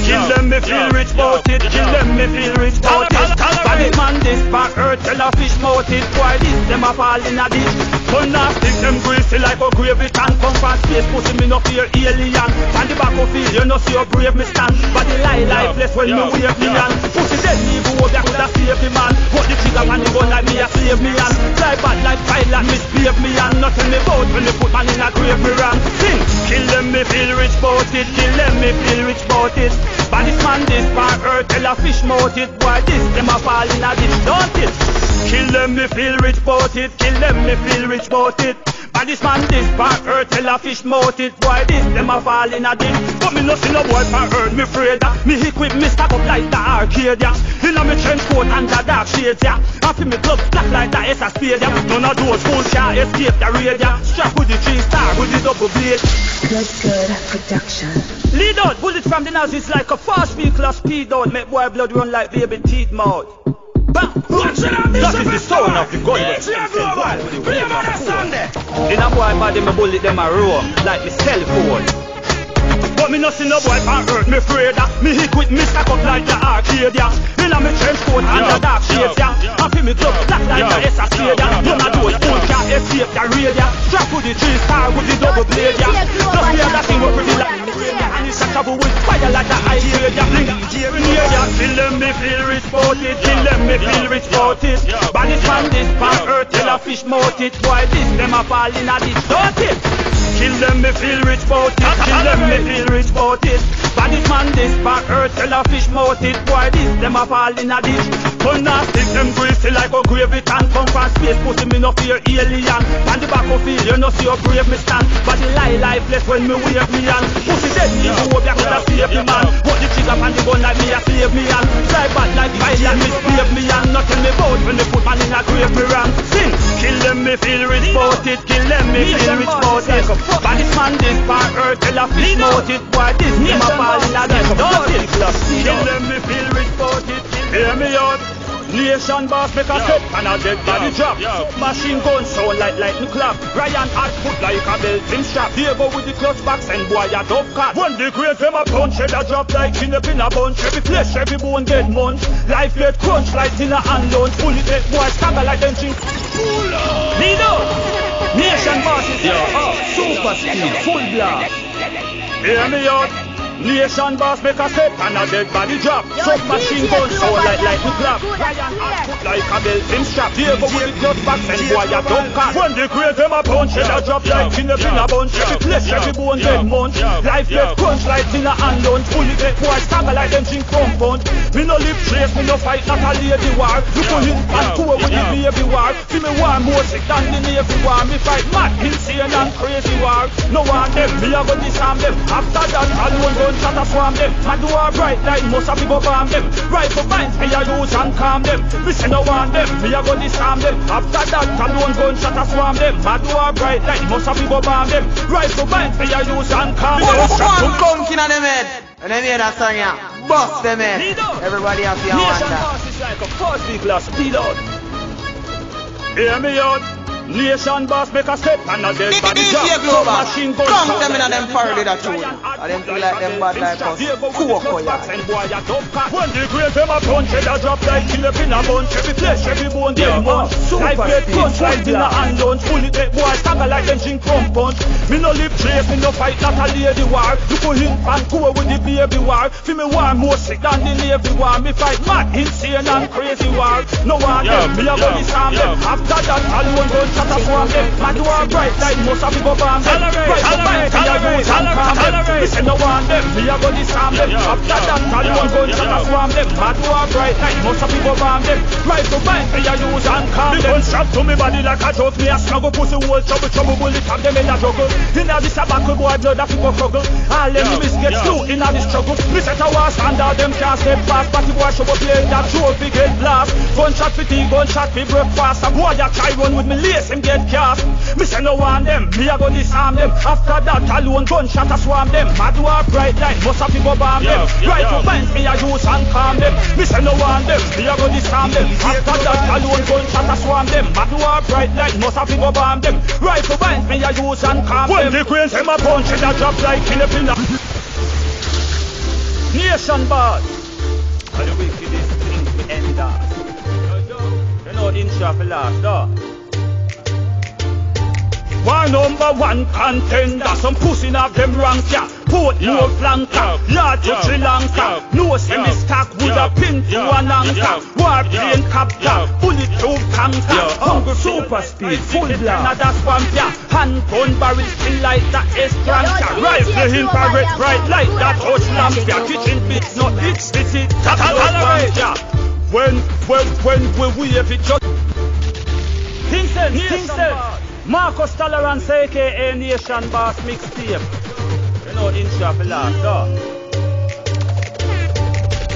Speaker 1: Kill them me feel rich bout it. Kill them me feel rich bout it. Baddest man this pan earth tell a fish mouth it. Boy this them a fall in a ditch. Gun now stick them greasy like a gravy can. Come from space pussy me no fear alien. And the back of field you no see how brave me stand. But the lie lifeless when me wave me on. Pussy dead me go up there could a save the man. Put the trigger on the gun like me a slave me on. Fly bad like pilot misbehave me on. Nothing me bout when they put man in a grave me wrong. Sing. Kill them me feel rich bout it. Kill them me feel rich bout it. Baddest man this pan earth tell a fish mouth it. Boy this them a fall in a ditch don't it. Kill them me feel rich bout it. Kill them me feel rich bout it. Baddest man this pan earth tell a fish mouth it. Boy this them a fall in a ditch. But me no see no boy pan earth me afraid ya. Me equip me stack up like the arcade ya. Inna me trench coat and the dark shades ya. I feel me gloves black like the S a spade ya. None of those fools can't escape the raid ya. Strap with the 3-star with the double blade.
Speaker 3: Blood Good Production.
Speaker 1: Lead out, bullet from the nose is like a fast vehicle speed out. Make boy blood run like baby teeth mouth. Bam! That is the sound of the gun. In a boy body me bullet them a roar like me cell phone. But me no see no boy pan hurt me afraid ya. Me hit with me stack up like the arcade ya. Inna me trench coat and the dark shades ya. I feel me gloves black like the S a spade ya. None of those fools can't escape the raid ya. Strap with the 3-star with the double blade ya. Just hear that thing work pretty like and it's a trouble with fire like the high grade ya. Kill them me feel rich bout it. Kill them me feel rich bout it. Baddest man this pan earth tell a fish mouth it. Boy this them a fall in a ditch don't it. Kill them me feel rich bout it. Kill them me feel rich bout it. Baddest man this pan earth tell a fish mouth it. Boy this them a fall in a ditch. Gun now stick them greasy like a gravy can. Come from space pussy me no fear alien. And the back of field you no see how brave me stand. But the lie lifeless when me wave me on. Pussy dead me go up there could a save the man. Put the trigger on the gun like me a slave me on. Fly bad like pilot misbehave me on. Nothing me bout when they put man in a grave me wrong. Sing. Kill them me feel rich bout it. Kill them me feel rich bout it. Baddest man this pan earth tell a fish mouth it. Boy this them a fall in a ditch don't it. Kill them me feel rich bout it. Hear me out. Nation boss make a set and a dead body drop. Machine gun sound like lightning clap. Ryan hard foot like a belting strap. Here go with the clutch box and boy a dove cat. When the grave them a punch, head a drop like in a pin a bunch. Every flesh, every bone get munch. Life let crunch like dinner and lunch. Fully dead boy stagger like them drink. Nido! Nation boss is here. Super speed, full blast. Hear me out. Nation boss make a set and a dead body drop. Submachine gun sound like lightning clap. Ryan hard foot like a belting strap. Here go with the clutch box and boy a dumb cat. When the grave them a punch, head a drop like in a bunch. Every flesh, every bone get munch. Life let crunch like dinner and lunch. Fully dead boy stagger like them drink from punch. Me no live trace, me no fight not a lady war. Look on him and poor with the baby war. See me war more sick than the Navy war. Me fight mad, insane and crazy war. No one them, me a go disarm them. After that alone gunshot a swarm them. My door bright light must have to go bomb them. Rifle binds me a use and calm them. Me say no one them, me a go disarm them. After that alone gunshot a swarm them. My door bright light must have to go bomb them. Rifle binds me a use and calm them.
Speaker 5: One conking on them head. And them hear that song ya. Bust them head. Everybody have to want
Speaker 1: Nation
Speaker 5: that.
Speaker 1: boss is like a first big glass speed out. Hear me out. Nation boss make a step and a dead body drop. Machine gun
Speaker 5: Come them in a them parody that tune. And them feel like them bad like us. Coco ya.
Speaker 1: When the grave them a punch, head a drop like kill up in a bunch. Every flesh, every bone get munch. Life get punch like dinner and lunch. Fully dead boy stagger like them drink from punch. Me no live trace, me no fight not a lady war. You go him and go with the baby war. Feel me war more sick than the Navy war. Me fight mad, insane and crazy war. No one them, me a go disarm them. After that alone gun shut a swarm them. My door bright light must have to go bomb them. Right to fight, me a use and calm them. Me say no one them, me a go disarm them. After that alone gun shut a swarm them. My door bright light must have to go bomb them. Right to fight, me a use and calm them. Strap to me body like a joke. Me a struggle pussy hole trouble bullet have them in a juggle. Inna this a buckle boy blood a fi go struggle. All them enemies get slew inna this struggle. Me set a war standard them can't step fast. Party boy show up play that trophy get blast. Gunshot fatigue, gunshot fi break fast. A boy a try run with me lace him get cast. Me say no one them, me a go disarm them. After that alone gunshot a swarm them. Mad war bright light must have to go bomb them. Rifle binds me a use and calm them. Me say no one them, me a go disarm them. After that alone gunshot a swarm them. Mad war bright light must have to go bomb them. Rifle binds me a use and calm them. When the queens them a punch in a drop like in a pinna. Nation bad. And the wickedest things we end up. You know the intro for last, though. One number one contender, some pussy of them rank ya. Port no flanker, large to Sri Lanka. No semi-stack with a pin to an anchor. Warplane captor, bulletproof tanker. Hungry super speed, full blast. Another swamp ya. Handgun barrel still like that S-Tranker. Rifle infrared bright like that touch lamp ya. Kitchen bits not explicit, tolerate ya. When we have it just Kingston. Marcus Tolerance aka Nation Boss mixtape. You know intro for last, though.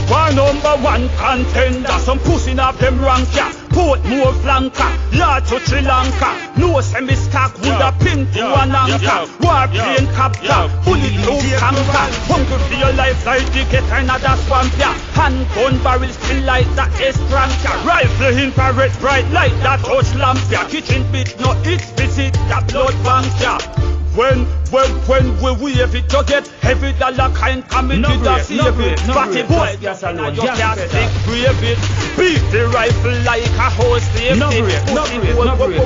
Speaker 1: One number one contender, some pussy of them rank ya. Port more flanker, large to Sri Lanka. No semi-stack with a pin to an anchor. Warplane captor, bulletproof tanker. Hungry for your life like the get another swamp ya. Handgun barrel still like that S-Tranker. Rifle infrared bright like that touch lamp ya. Kitchen bit no explicit, that blood bank ya. When we have it to get heavy dollar kind coming to the save it. Fatty boy, just alone, you can't stick brave it. Beat the rifle like a horse safety. When we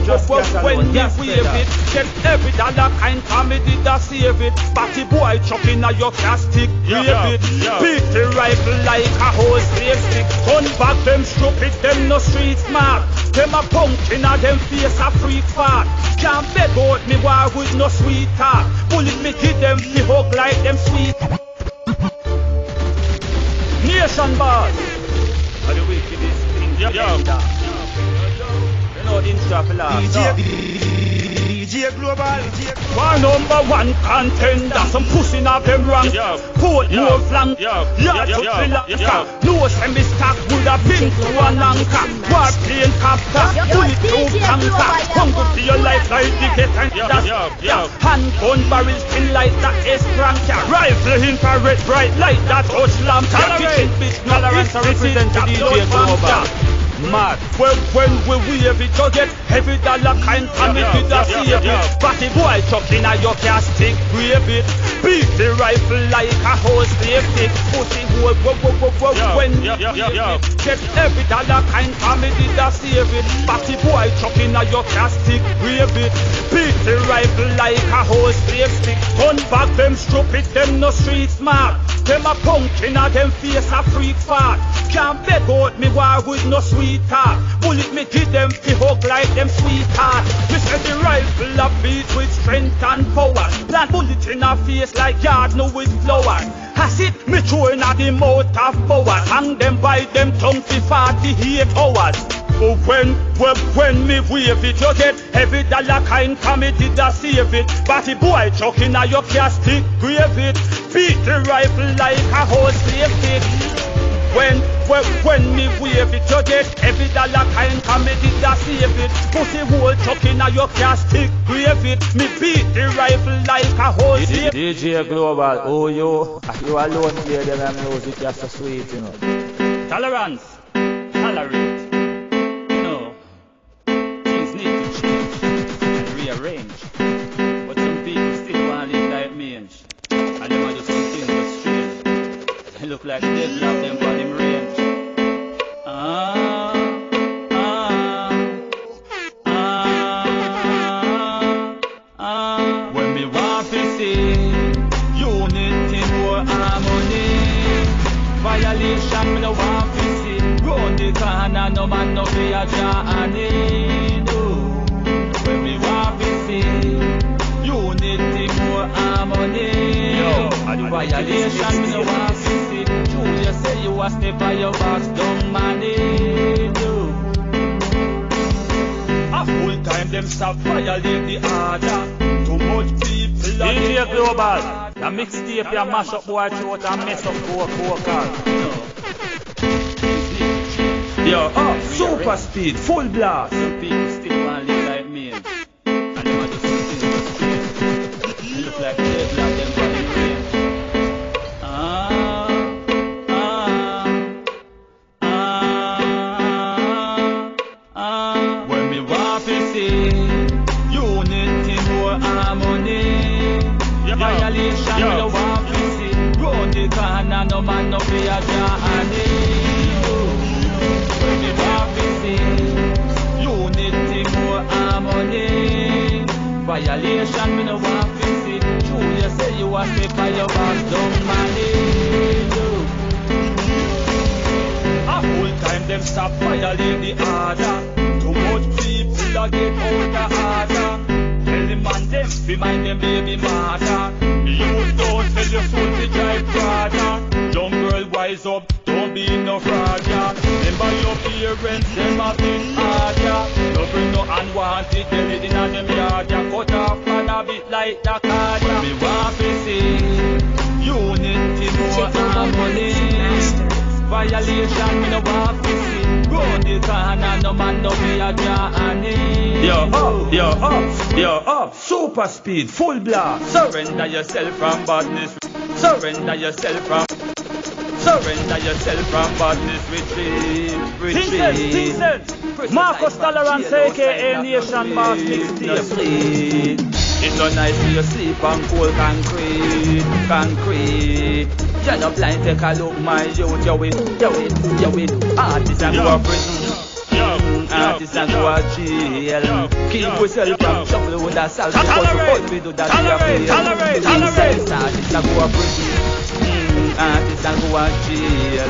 Speaker 1: wave it, get every dollar kind coming to the save it. Fatty boy, chucking a your castic brave it. Beat the rifle like a horse safety. Turn back them stupid, them no street smart. Them a pumpkin a them face a freak fart. Can't beg out me war with no sweetheart. Bullet me hit them, fi hug like them sweet. Nation boss. Are the wickedest thing you know the intro for last. DJ Global. One number one contender, some pussy of them rank. Port no flank, large to Sri Lanka. No semi-stack with a pin to an anchor. Warplane captor, bulletproof tanker. Hungry for your life like the get and that's handgun barrel still like that S-Tranker. Rifle infrared bright like that touch lamp. Kitchen bitch tolerance represent the DJ Global. Mad. When we have it to get heavy dollar kind coming to the save it. Fatty boy chucking a your castic brave it. Beat the rifle like a horse safety. Pussy hole when we have it. Get every dollar kind coming to the save it. Fatty boy chucking a your castic brave it. Beat the rifle like a horse safety. Turn back them stupid, them no street smart. Them a pumpkin a them face a freak fart. Can't beg out me war with no sweetheart. Bullet me give them fi hug like them sweetheart. Me say the rifle a beat with strength and power. Plant bullet in a face like yard no with flowers. Has it me throwing at the mouth of powers. Hang them by them tongue for 48 hours. Oh, when me wave it, you get every dollar kind committed to save it. Batty boy chucking a your castic grave it. Beat the rifle like a horse safety. When me wave it, you get every dollar kind committed to save it. Pussy hole chucking a your castic grave it. Me beat the rifle like a horse safety.
Speaker 2: DJ Global, oh you alone here, them music just so sweet, you know.
Speaker 1: Tolerance, tolerate. Range, but some people still want to live like mange, and they want to do something but strange. They look like the devil of them on them range. When me want to see unity more harmony, violation me no want to see. Round the corner no man no be a journey. When we want to see unity more harmony. And the violation me no want to see. Julia say you a step by your boss, don't money. them stop violate the order. Too much people
Speaker 2: DJ Global, the mixtape you mash up boy throat and mess up vocal.
Speaker 1: Yo, super speed, full blast.
Speaker 2: Some people still want to live like me. And them are just look like they like them body brain.
Speaker 1: When me want to see unity, more harmony. Violation, me no want to see. Round the corner, no man no fear Johnny. When me want to see unity, more harmony. Violation, me no want to see. True, you say you want to by your back, don't money. A full time them stop violate the order. Too much people a get out of order. Tell the man them fi mind them baby mother. You don't sell your soul to drive Prada. Young girl wise up, don't be no fraud ya. Remember your parents, them a been hard ya. No bring no unwanted girl in a them yard ya. Cut off and a bit like the card ya. Me want to see unity, more harmony. Violation, me no want to see. Round the corner, no man no be a Johnny. Yo up, super speed, full blast. Surrender yourself from badness. Surrender yourself from badness. Retreat.
Speaker 2: Marcus Tolerance, aka Nation Boss Mixtape.
Speaker 1: It's so nice when you sleep on cold concrete. You're not blind, take a look, my youth. You win. Artists and go to prison. Artists and go to jail. Keep yourself from trouble with that salt. Because we do that to your face. Artists and go to prison. Artists and go to jail.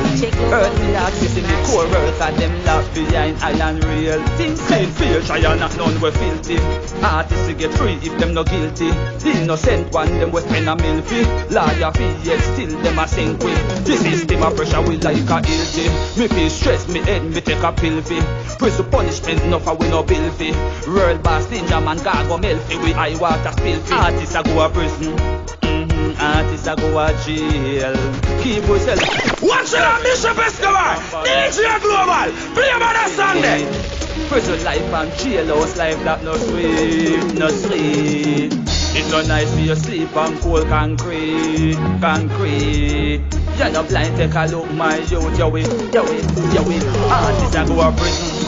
Speaker 1: Earthly artists in the core world, and them locked behind iron rail. Things clean fear, try and not none were filthy. Artists to get free if them no guilty. The innocent one, them was spend a mill fee. Lawyer fee, yet still them a sink with. The system of pressure we like a ill thing. Me feel stress, me head, me take a pill fee. Prison punishment, enough we no bill fee. World boss, ninja man, cargo mail fee. We high water spill fee. Artists a go to prison. Artists a go to jail. Keep yourself.
Speaker 4: Watch that Bishop Escobar, DJ Global, play about that Sunday.
Speaker 1: Prison life and jailhouse life that no sweet. It's so nice for you sleep on cold concrete. You're not blind, take a look, my youth. You win. Artists a go to prison.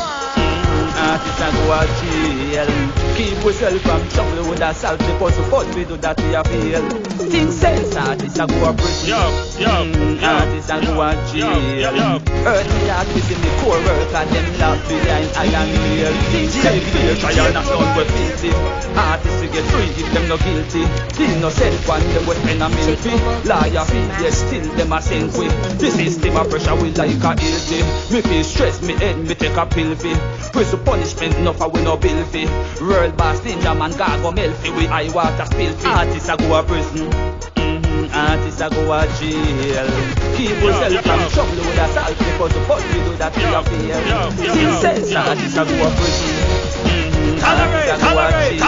Speaker 1: Artists a go to jail. Keep yourself from trouble with that salt. Because we do that we feel. Think sense, artists a go to prison. Artists a go to jail. Earthly artists in the core work and them locked behind iron rail. Think sense, fear, try and not none were filthy. Artists to get free if them no guilty. The innocent one, them was spend a mill fee. Lawyer fee, yes, still them a sink with. The system of pressure we like a ill thing. Me feel stress, me head, me take a pill fee. Prison punishment, enough we no bill fee. World boss, ninja man, cargo mail fee. We high water spill fee. Artists a go to prison. Artists a go to jail. Keep yourself from trouble with a salt. Because we do that we feel. Think sense, artists a go to prison.
Speaker 4: Tolerate.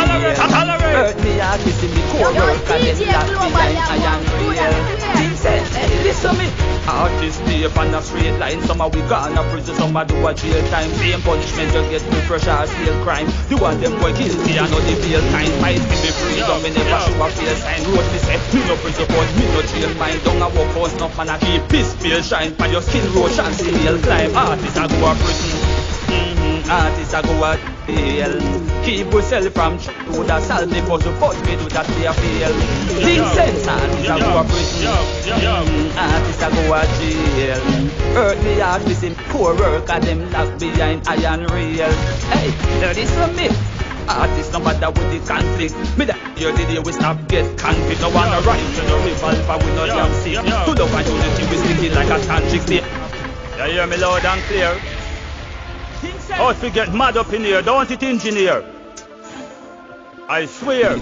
Speaker 1: Earthly artists in the core work and them locked behind iron rail. Think sense, hey, listen me. Artists stay on a straight line. Some are we gone to prison, some are do a jail time. Same punishment you get with fresh or steal crime. The one them boy guilty and not the bail time. Fight me be freedom, me never show a fail sign. Road me say, me no prison but me no jail mind. Down a walk house, enough man a keep peace, feel shine. For your skin road, chance to heal climb. Artists a go to prison. Artists a go to jail. Keep yourself from trouble with a salt. Because we do that we feel. Think sense, artists a go to prison. Artists a go to jail. Earthly artists in poor work and them locked behind iron rail. Hey, now this is me. Artists no matter with the conflict. Me that year the day we stop get conflict. No one right to the revolver we no damn sick. To love and unity we stick it like a tantric stick. You hear me loud and clear? How if we get mad up in here, don't it engineer? I swear.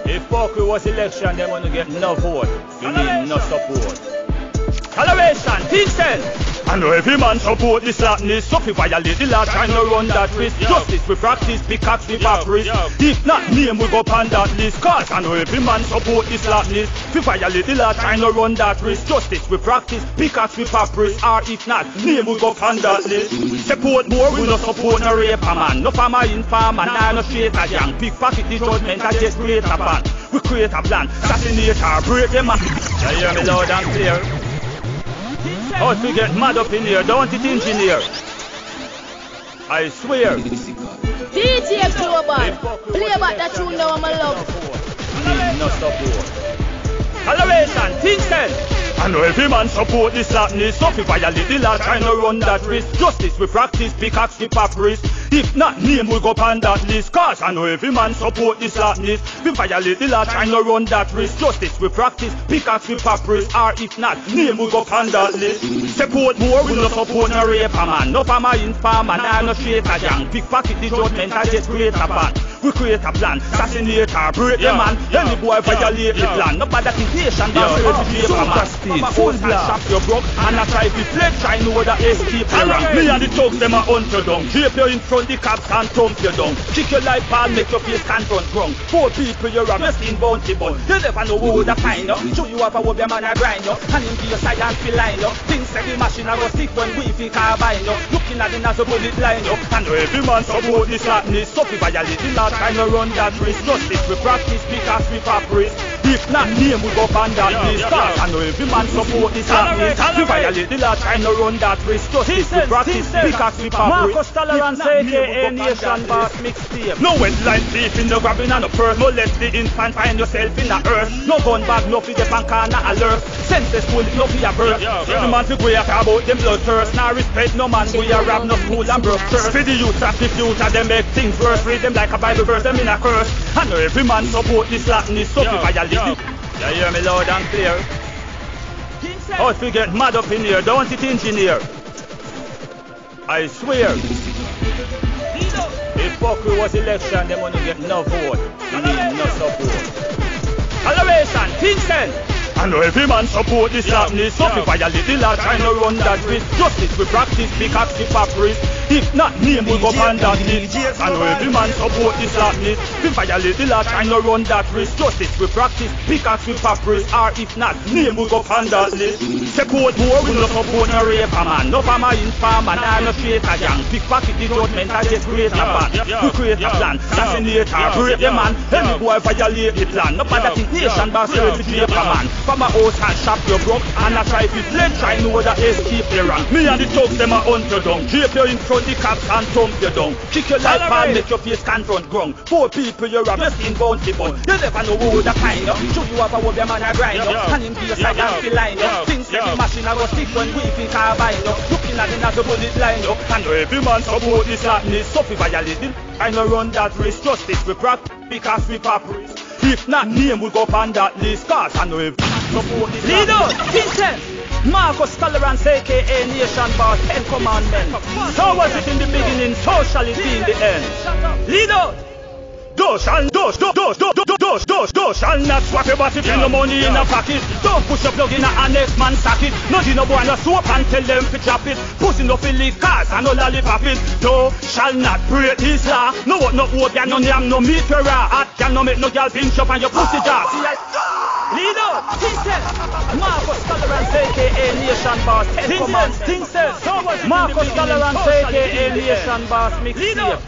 Speaker 1: If Pokey was election, they want to get no vote. You need no support. Toleration, think sense. And every man support the slackness. So if you violate the law, trying to run that risk. Justice we practice, pickaxe we papyrus. If not, name we go on that list. Cause I know every man support the slackness. If you violate the law, trying to run that risk. Justice we practice, pickaxe we papyrus. Or if not, name we go on that list. Support more, we no support no raper man. No farmer in farm and no straight a young. Pickpocket the judgment I just create a ban. We create a plan, assassinate or break them man. You hear me loud and clear? How to get mad up in here, don't it engineer? I swear.
Speaker 6: DJ Global, play back that tune now, my love.
Speaker 1: No support. Toleration, things then. I know every man support the slackness. So if you violate the law, trying to run that risk. Justice we practice, pickaxe we papyrus. If not, name we go on that list. Cause I know every man support the slackness. If you violate the law, trying to run that risk. Justice we practice, pickaxe we papyrus. Or if not, name we go on that list. Support more, we no support no raper man. No farmer in farm and no straight a young. Pickpocket the judgment I just create a ban. We create a plan, assassinate or break the man. Any boy violate the plan. No bad temptation, but refugee man. Full blast, you're broke, and I try to flip, try know the escape around. Me and the thugs, them a hunt you down. Drape you in front, the cops and thump you down. Kick your life ball, make your face confront wrong. 4 people you're a wrestling bounty bun. You never know who would find you. Show you up a what your man a grind you. And him give you silence feel line you. Things like the machine a go stick when we feel carbine you. Looking at the as a bullet line you. And every man support this slackness. So if you violate the law, trying to run that risk. Justice we practice, because we papyrus. If not, name we go on that list. I know every man support this slackness. We violate the law, trying to run that risk. Justice we practice, because we papyrus.
Speaker 2: Marcus Tolerance, aka Nation Boss Mixtape.
Speaker 1: No wetline thief in the grabbing and the purse. No let the infant find yourself in the earth. No gun bag, no for the bank and no alert. Senseless bullet, no for your birth. Every man to go here about them blood thirst. Now respect no man, we are rob no school and broke church. For the youth of the future, them make things worse. Read them like a Bible verse, them in a curse. I know every man support this slackness. So if I violate it, you hear me loud and clear? How to get mad up in here, don't it engineer? I swear. If fuckery was election, them only get no vote. You need no support. Toleration, things then. I know every man support this slackness. So if you violate the law, trying to run that risk. Justice we practice, pickaxe we papyrus. If not, name we go on that list. I know every man support this slackness. If you violate the law, trying to run that risk. Justice we practice, pickaxe we papyrus. Or if not, name we go on that list. Support more, we no support no raper man. No farmer in farm and no straight a young. Pickpocket the judgment I just create a ban. We create a plan, assassinate or break the man. Any boy violate the plan. No matter temptation, but refugee man. From a house and shop you broke, and I try to flip, try know the escape you run. Me and the thugs them a hunt you down. Drape you in front the cops and thump you down. Kick your life and make your face confront ground. 4 people you're a wrestling bounty bun. You never know who would find you. Show you up a what your man a grind you. And him give you side and feel line you. Things like the machine a go stick when we feel carbine you. Looking at him as a bullet line you. And every man support this slackness. So if you violate it, I know run that risk. Justice we practice, because we papyrus. If not, name will go on that list. Cause I know if support this
Speaker 2: lead out, Vincent, Marcus Tolerance, aka Nation Boss, 10 Commandments. So was it in the beginning, so shall it be in the end. Lead out.
Speaker 1: Thou shall not swap your body in the money in a pocket. Don't push your plug in a next man socket. No no boy no soap and tell them to drop it. Pussy no fill cars and no lollipop it. Thou shall not break his law. No what no oat can no yam no meat for raw. Hot can no make no girl pinch up on your pussy jaw.
Speaker 2: Lead out, Vincent, Marcus Tolerance, aka Nation Boss, 10 Commandments. Marcus Tolerance, aka Nation Boss Mixtape.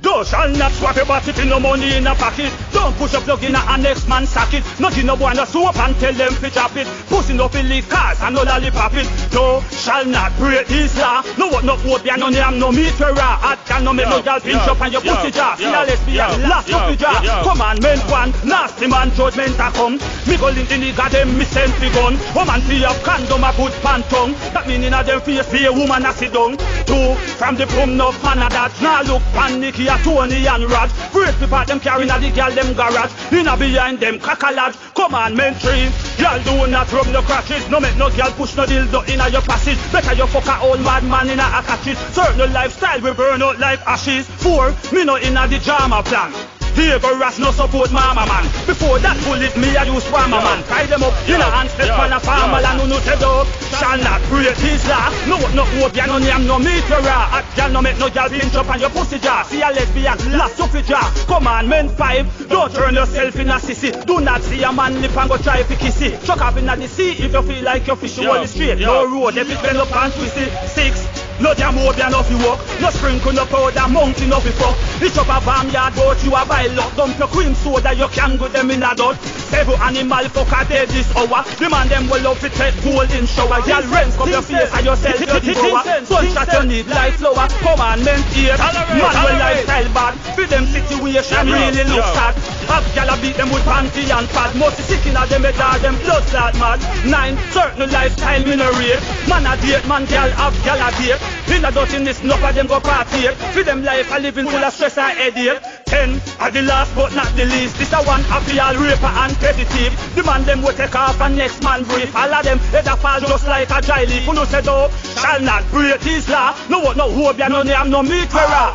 Speaker 1: Thou shall not swap your body in no money in a pocket. Don't push your plug in a next man socket. No no boy no soap and tell them to drop it. Pussy no fill cars and no lollipop it. Thou shall not break his law. No what no oat beer, no yam, no meat for raw. Hot can no make no girl pinch up on your pussy jaw. See a lesbian, last up the jaw. Commandment 1, nasty man judgment a come. Me go link in the goddamn me send fi gun. Woman fi have condom a put pan tongue. That mean in a them face fi a woman a sit down. 2, from the boom no fan a that. Now look panicky a Tony and Rod. First people them carrying a the girl them garage. Inna behind them cackalad. Commandment 3, girl do not rub no crashes. No make no girl push no dildo inna your passage. Better you fuck a old mad man inna a catches. Certain lifestyle we burn out like ashes. 4, me no inna the drama plan. Here go Ras no support mama man. Before that bullet me I use farmer man. Tie them up in a hand step on a farmer and no te dog. shall not break his law. No hope, ya no name, no meat for raw. Hot gal no make no gal pinch up on your pussy jaw. See a lesbian, last up your jaw. Commandment 5, don't turn yourself in a sissy. Do not see a man lip and go try to kiss it. Chuck up in the sea if you feel like you're fishing on the street. No road, if it bend up and twist it. 6, no jam over and off you walk. No sprinkle, no powder, mountain off you fuck. It's up a barnyard, but you a buy luck. Dump your cream soda, you can go them in a dot. 7 animal fuck a dead this hour. The man them will love to take golden shower. Y'all rent up your face and yourself your devour. Sunshot you need like flower. Commandment 8, man will lifestyle bad. For them situation really looks sad. Have y'all beat them with panty and pad. Most sick in a them head are them blood clot mad. 9, certain lifestyle mineral. Man a date, man y'all have y'all a date. In a dirtiness, enough of them go party. For them life a living full of stress and headache. 10, are the last but not the least. This a one happy all raper and petty thief. The man them will take off and next man brief. All of them head a fall just like a dry leaf. Who no said oh, shall not break his law. No what no hope, ya no name, no meat for raw.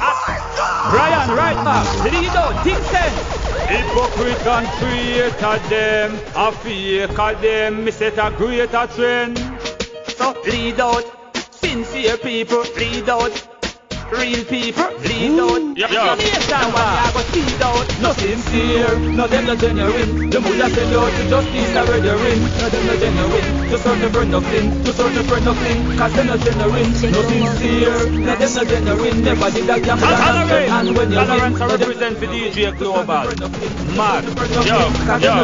Speaker 2: Brian, right now, lead out, think sense.
Speaker 1: Hypocrite and creator them, a faker them, me set a greater trend.
Speaker 2: So lead out, sincere people, lead out. Real people, lead out. Nation one, I go speed out. No sincere, no them no genuine. The mother sell out to justice a brethren. No them no genuine, to search for nothing. To search for nothing, cause them no genuine. No sincere, no them no genuine. Never did a gamble and when you win.
Speaker 1: Tolerance represent for DJ Global. Mad,
Speaker 2: yo.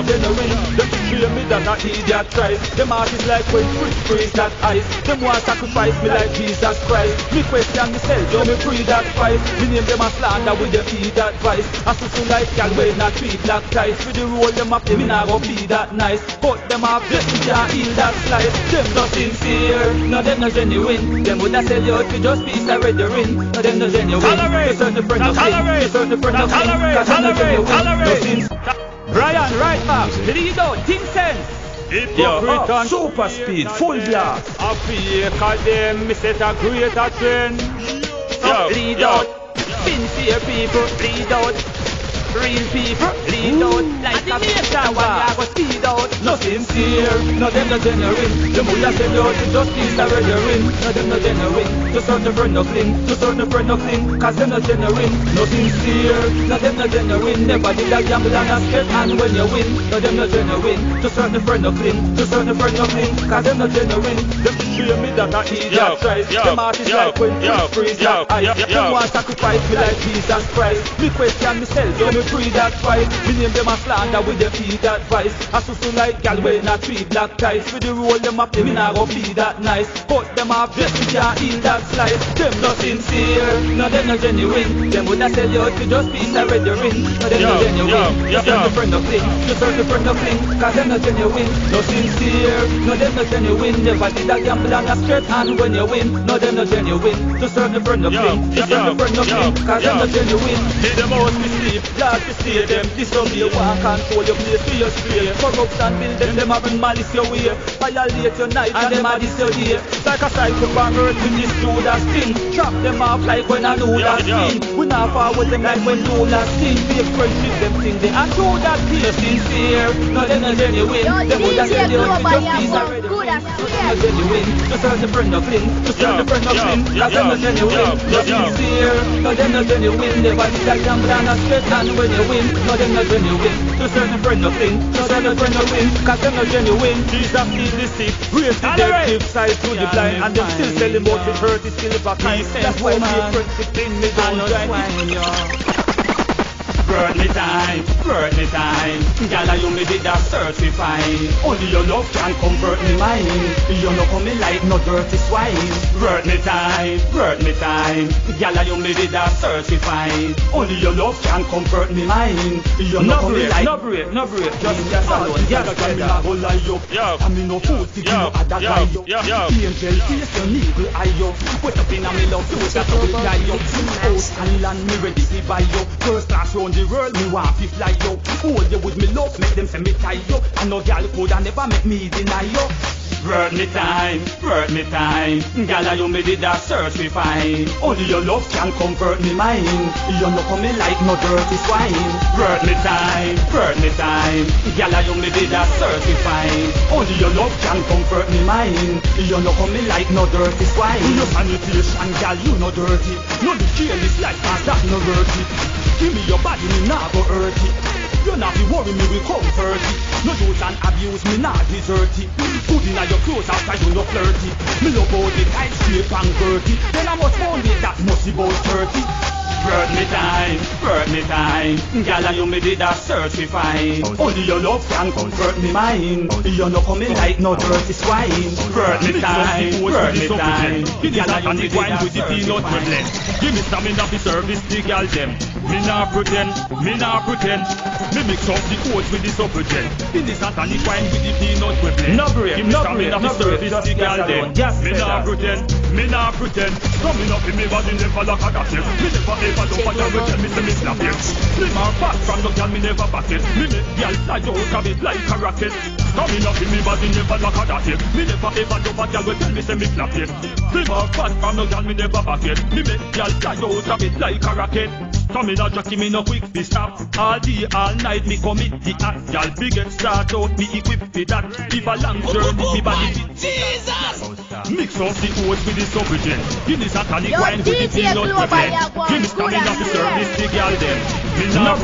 Speaker 2: Them treat me that a idiot tries. Them artists like when freeze that ice. Them want sacrifice me like Jesus Christ. Me question myself, yo me free that fight. Me name them a slander with the feed that vice. I so like y'all when not treat black ties. For the roll them up, me nah go be that nice. Cut them off, just to can't heal that slice. Them no sincere, no them no genuine. Them woulda sell you out to just piece of red ring. No them no genuine.
Speaker 1: Tolerate,
Speaker 2: to certain friend of thing. To certain friend of thing. Cause them no genuine. No sincere. Brian, right back, lead out, think sense.
Speaker 1: Hypocrite and
Speaker 2: super speed, full blast.
Speaker 1: A faker them, me set a greater trend.
Speaker 2: Lead out, sincere people, lead out. Real people, lead out. Like a nation one, I go speed out. No sincere, no them no genuine. The mother sell out to justice a brethren. No them no genuine, to search for nothing. To search for nothing, cause them no genuine. No sincere, no them no genuine. Never did a gamble and a skate and when you win. No them no genuine, to search for nothing. To search for nothing, cause them no genuine. Them show me that a idiot tries. Them artists like when freeze that ice. Them want sacrifice me like Jesus Christ. Me question myself, yo me free that fight. Me name them a slander with the feed that vice. I so like gal when not treat black ties. For the roll them up, me nah go be that nice. Cut them off, just to can't heal that slice. Them no sincere, no them no genuine. Them woulda sell you out to just piece of red ring. No them no genuine, just search for nothing. Just search for nothing, cause them no genuine. No sincere, no them no genuine. Never did a gamble and a straight hand when you win. No them no genuine, just search for nothing. Just search for nothing, cause them no genuine.
Speaker 1: Need them out to sleep,
Speaker 2: glad to see them. Disobey one control your place to your stray. Corruption build them have been malice your way. Violate your night and them are this your day. Like a cycle from earth with this Judas thing. Trap them off like when I know that thing. We not forward them like when Judas thing. Fake friendship them thing they and do that thing. No sincere, no them no genuine. Them would have said they would be just piece of red. No genuine, just search the friend of fling. Just search the friend of fling. Cause them no genuine. No sincere, no them no genuine. Never did a gamble and a straight hand when you win. No them no genuine. Just search the friend of fling. Just search the friend of fling. Cause them no genuine.
Speaker 1: Jesus feed the sick, raise the dead, give sight to the blind. And them still selling more to hurt, it's still back. That's why my friendship in me don't join. Burn me time, Gala you me did a certify. Only your love can convert me mind. You no come me like no dirty swine. Burn me time, Gala you me did a certify. Only your love can convert me mind. You no come me like
Speaker 2: no break, just alone.
Speaker 1: Gala can me a go lie yo. I me no food to give no other guy yo. Angel face your needle eye yo. Put up in a me love you, that's how we die yo. House and land me ready to buy yo. First class round the world me want to fly yo. Hold you with me love, make them say me tie yo. And no girl could never make me deny yo. Work me time, Gala you me did a search me find. Only your love can convert me mind. You no come me like no dirty swine. Work me time, Gala you me did a search me find. Only your love can convert me mind. You no come me like no dirty swine. Your sanitation, gal, you no dirty. No the careless like that no dirty. Give me your body, me nah go hurt it. You not be worry me will comfort it. No use and abuse me not desert it. Put in your clothes after you no flirty. Me love all the tight straight and dirty. Then I must found it that must be about 30. Work me time, Gala you me did a search me find. Only your love can convert me mind. You no coming like no dirty swine. Work me time, Gala you me did a search me find.
Speaker 4: Give me stamina for service the gal them. Me nah pretend. Me mix up the oats with the supplement. In the satanic wine with the peanut we blend.
Speaker 1: No break,
Speaker 4: give me stamina for service the gal them. Me nah pretend. Coming up in me body never like a gas. Me never ever do what you tell me say me slap it. Slim or fat from the gal me never back it. Me make gal fly out of it like a rocket. Coming up in me body never like a gas. Me never ever do what you tell me say me slap it. Slim or fat from the gal me never back it. Me make gal fly out of it like a rocket. Coming out jockey me no quick be stop. All day all night me commit the act. Gal big get start out me equip with that. If a long journey me body fit. Jesus. Mix up the oats with the subject. Give me satanic wine with the peanut we blend. Give me stamina to service the gal them. Me nah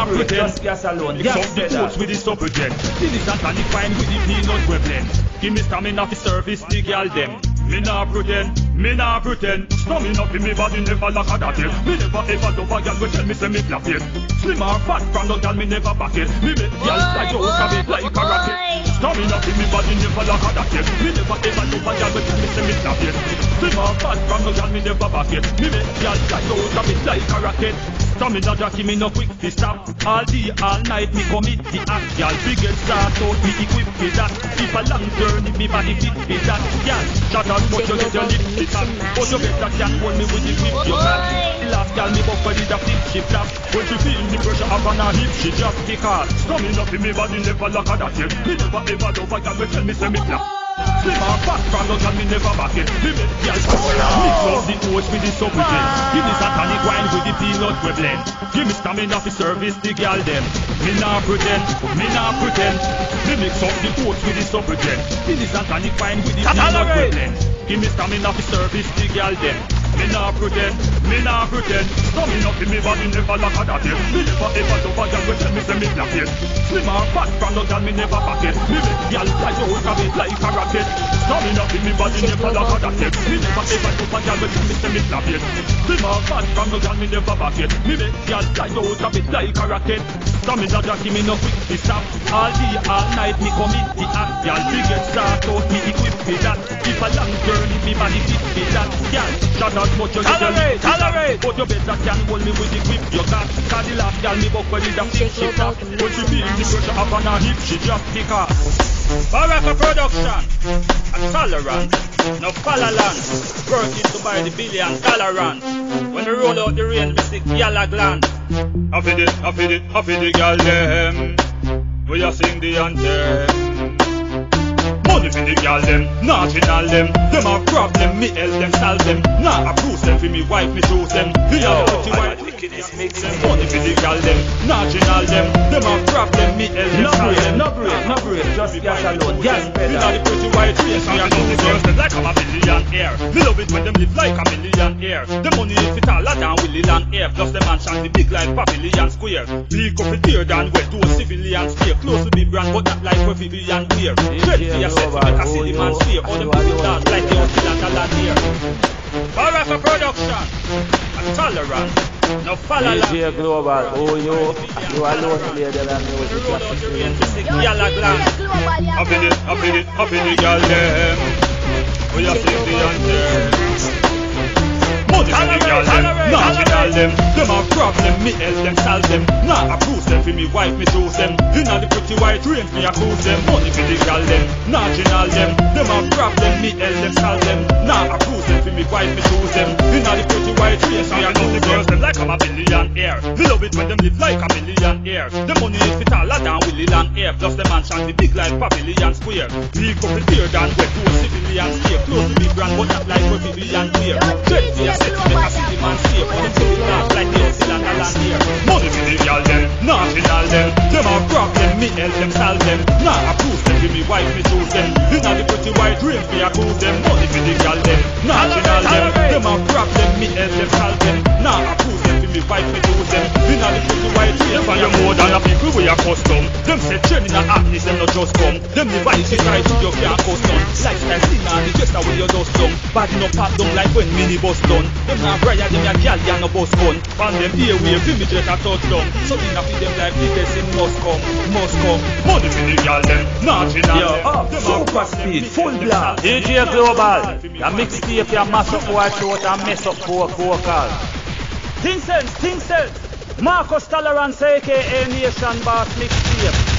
Speaker 4: pretend.
Speaker 1: Gas alone.
Speaker 4: Mix up the oats with the subject. Give me satanic wine with the peanut we blend. Give me stamina to service the gal them. Me nah pretend. Stamina for me body never like a dat. Me never ever do a gal we tell me say me flap it. Slim or fat from the gal me never back it. Me make gal fly out of it like a rocket. Stamina for me body never like a dat. Me never ever do a gal we tell me say me flap it. Slim or fat from the gal me never back it. Me make gal fly out of it like a rocket. Stamina jockey me no quick to stop. All day all night me commit the act. Gal big get start out me equip with that. If a long journey me body fit with that. Gal shut out but you get your lip fit up. But you better can hold me with the whip you got. The last gal me buff body the flip she flap. When she feel the pressure up on her hip she just kick her. Stamina for me body never like a dat. Me never ever do a gal we tell me say me flap. Slim or fat from the gal me never back it. Me make gal mix up the oats with the supplement. Give me satanic wine with the peanut we blend. Give me stamina for service the gal them. Me nah pretend. Me mix up the oats with the supplement. Give me satanic wine with the peanut we blend. Give me stamina for service the gal them. Me nah pretend. Stamina for me body never like a dat. Me never ever do a gal we tell me say me flap it. Slim or fat from the gal me never back it. Me make gal fly out of it like a rocket. Stamina for me body never like a dat. Me never ever do a gal we tell me say me flap it. Slim or fat from the gal me never back it. Me make gal fly out of it like a rocket. Stamina jockey me no quick to stop. All day all night me commit the act. Gal big get start out me equip with that. If a long journey me body fit with that. Gal shut out but you get your lip tolerate. But you better can hold me with the whip you got. Cause the last gal me buck body the flip she flap. When she feel the pressure up on her hip she just kick off. Baraka production and tolerant. No Falaland. Work it to buy the $1 billion run. When we roll out the rain we stick yalla gland. Happy the gal them. We a sing the anthem. Money for the gal them, national them. Them have problem, me help them solve them. Nah approve them for me wife, me choose them. We are the white wickedness makes them. Money for the gal them, national them. Them have problem, me help them solve them.
Speaker 1: No break, just gas alone. Gas pedal.
Speaker 4: We are the pretty white race, we are the girls them like I'm a millionaire. Me love it when them live like a millionaire. The money is fit all down with Lil Air. Plus the mansion the big like Pavilion Square. Bleak up the tear down where two civilians stay. Close to the brand but not like Pavilion Wear. Dread for yourself to make a silly man swear. All them people dance like they don't still and land here. Baraka production and tolerant. No Falaland.
Speaker 2: DJ Global, oh you alone play the music.
Speaker 4: Yalla glam. Happy the gal them. We are sing the anthem. Money for the gal them, national them. Them have problem, me help them solve them. Nah approve them for me wife, me choose them. Inna the pretty white range, me accuse them. Money for the gal them, national them. Them have problem, me help them solve them. Nah approve them for me wife, me choose them. Inna the pretty white range, me accuse the girls them like I'm a millionaire. Me love it when them live like a millionaire. The money is fit all down with Lil Air. just the mansion, the big like Pavilion Square. Big up the beard and wet to a civilian stay. Close to the brand, but not like Pavilion Clear. Dread for your set to make a city man stay. For them to be large like the Ocean and land here. Money for the girl them, national them. Them a problem, me help them solve them. Nah, approve them, give me wife, me choose them. Inna the pretty white dream, me a cruise them. Money for the girl them, national them. Them a problem, me help them solve them. Nah, approve them, give me wife, me choose them. Inna the pretty white dream, for you more than a people we are custom. Them say training and artist, them not just come. Them device is right to your can't custom. Lifestyle sin and the just away you just dumb. Bad no pop down like when mini bus done. Them not briar, them a gal, ya no bus gun. And them airwave, them me just a touchdown. So in a feed them like biggest in must come. Money for the gal them, national them.
Speaker 2: Super speed, full blast. DJ Global, the mixtape ya mash up white throat and mess up vocal. Think sense. Marcus Tolerance aka Nation Boss mixtape.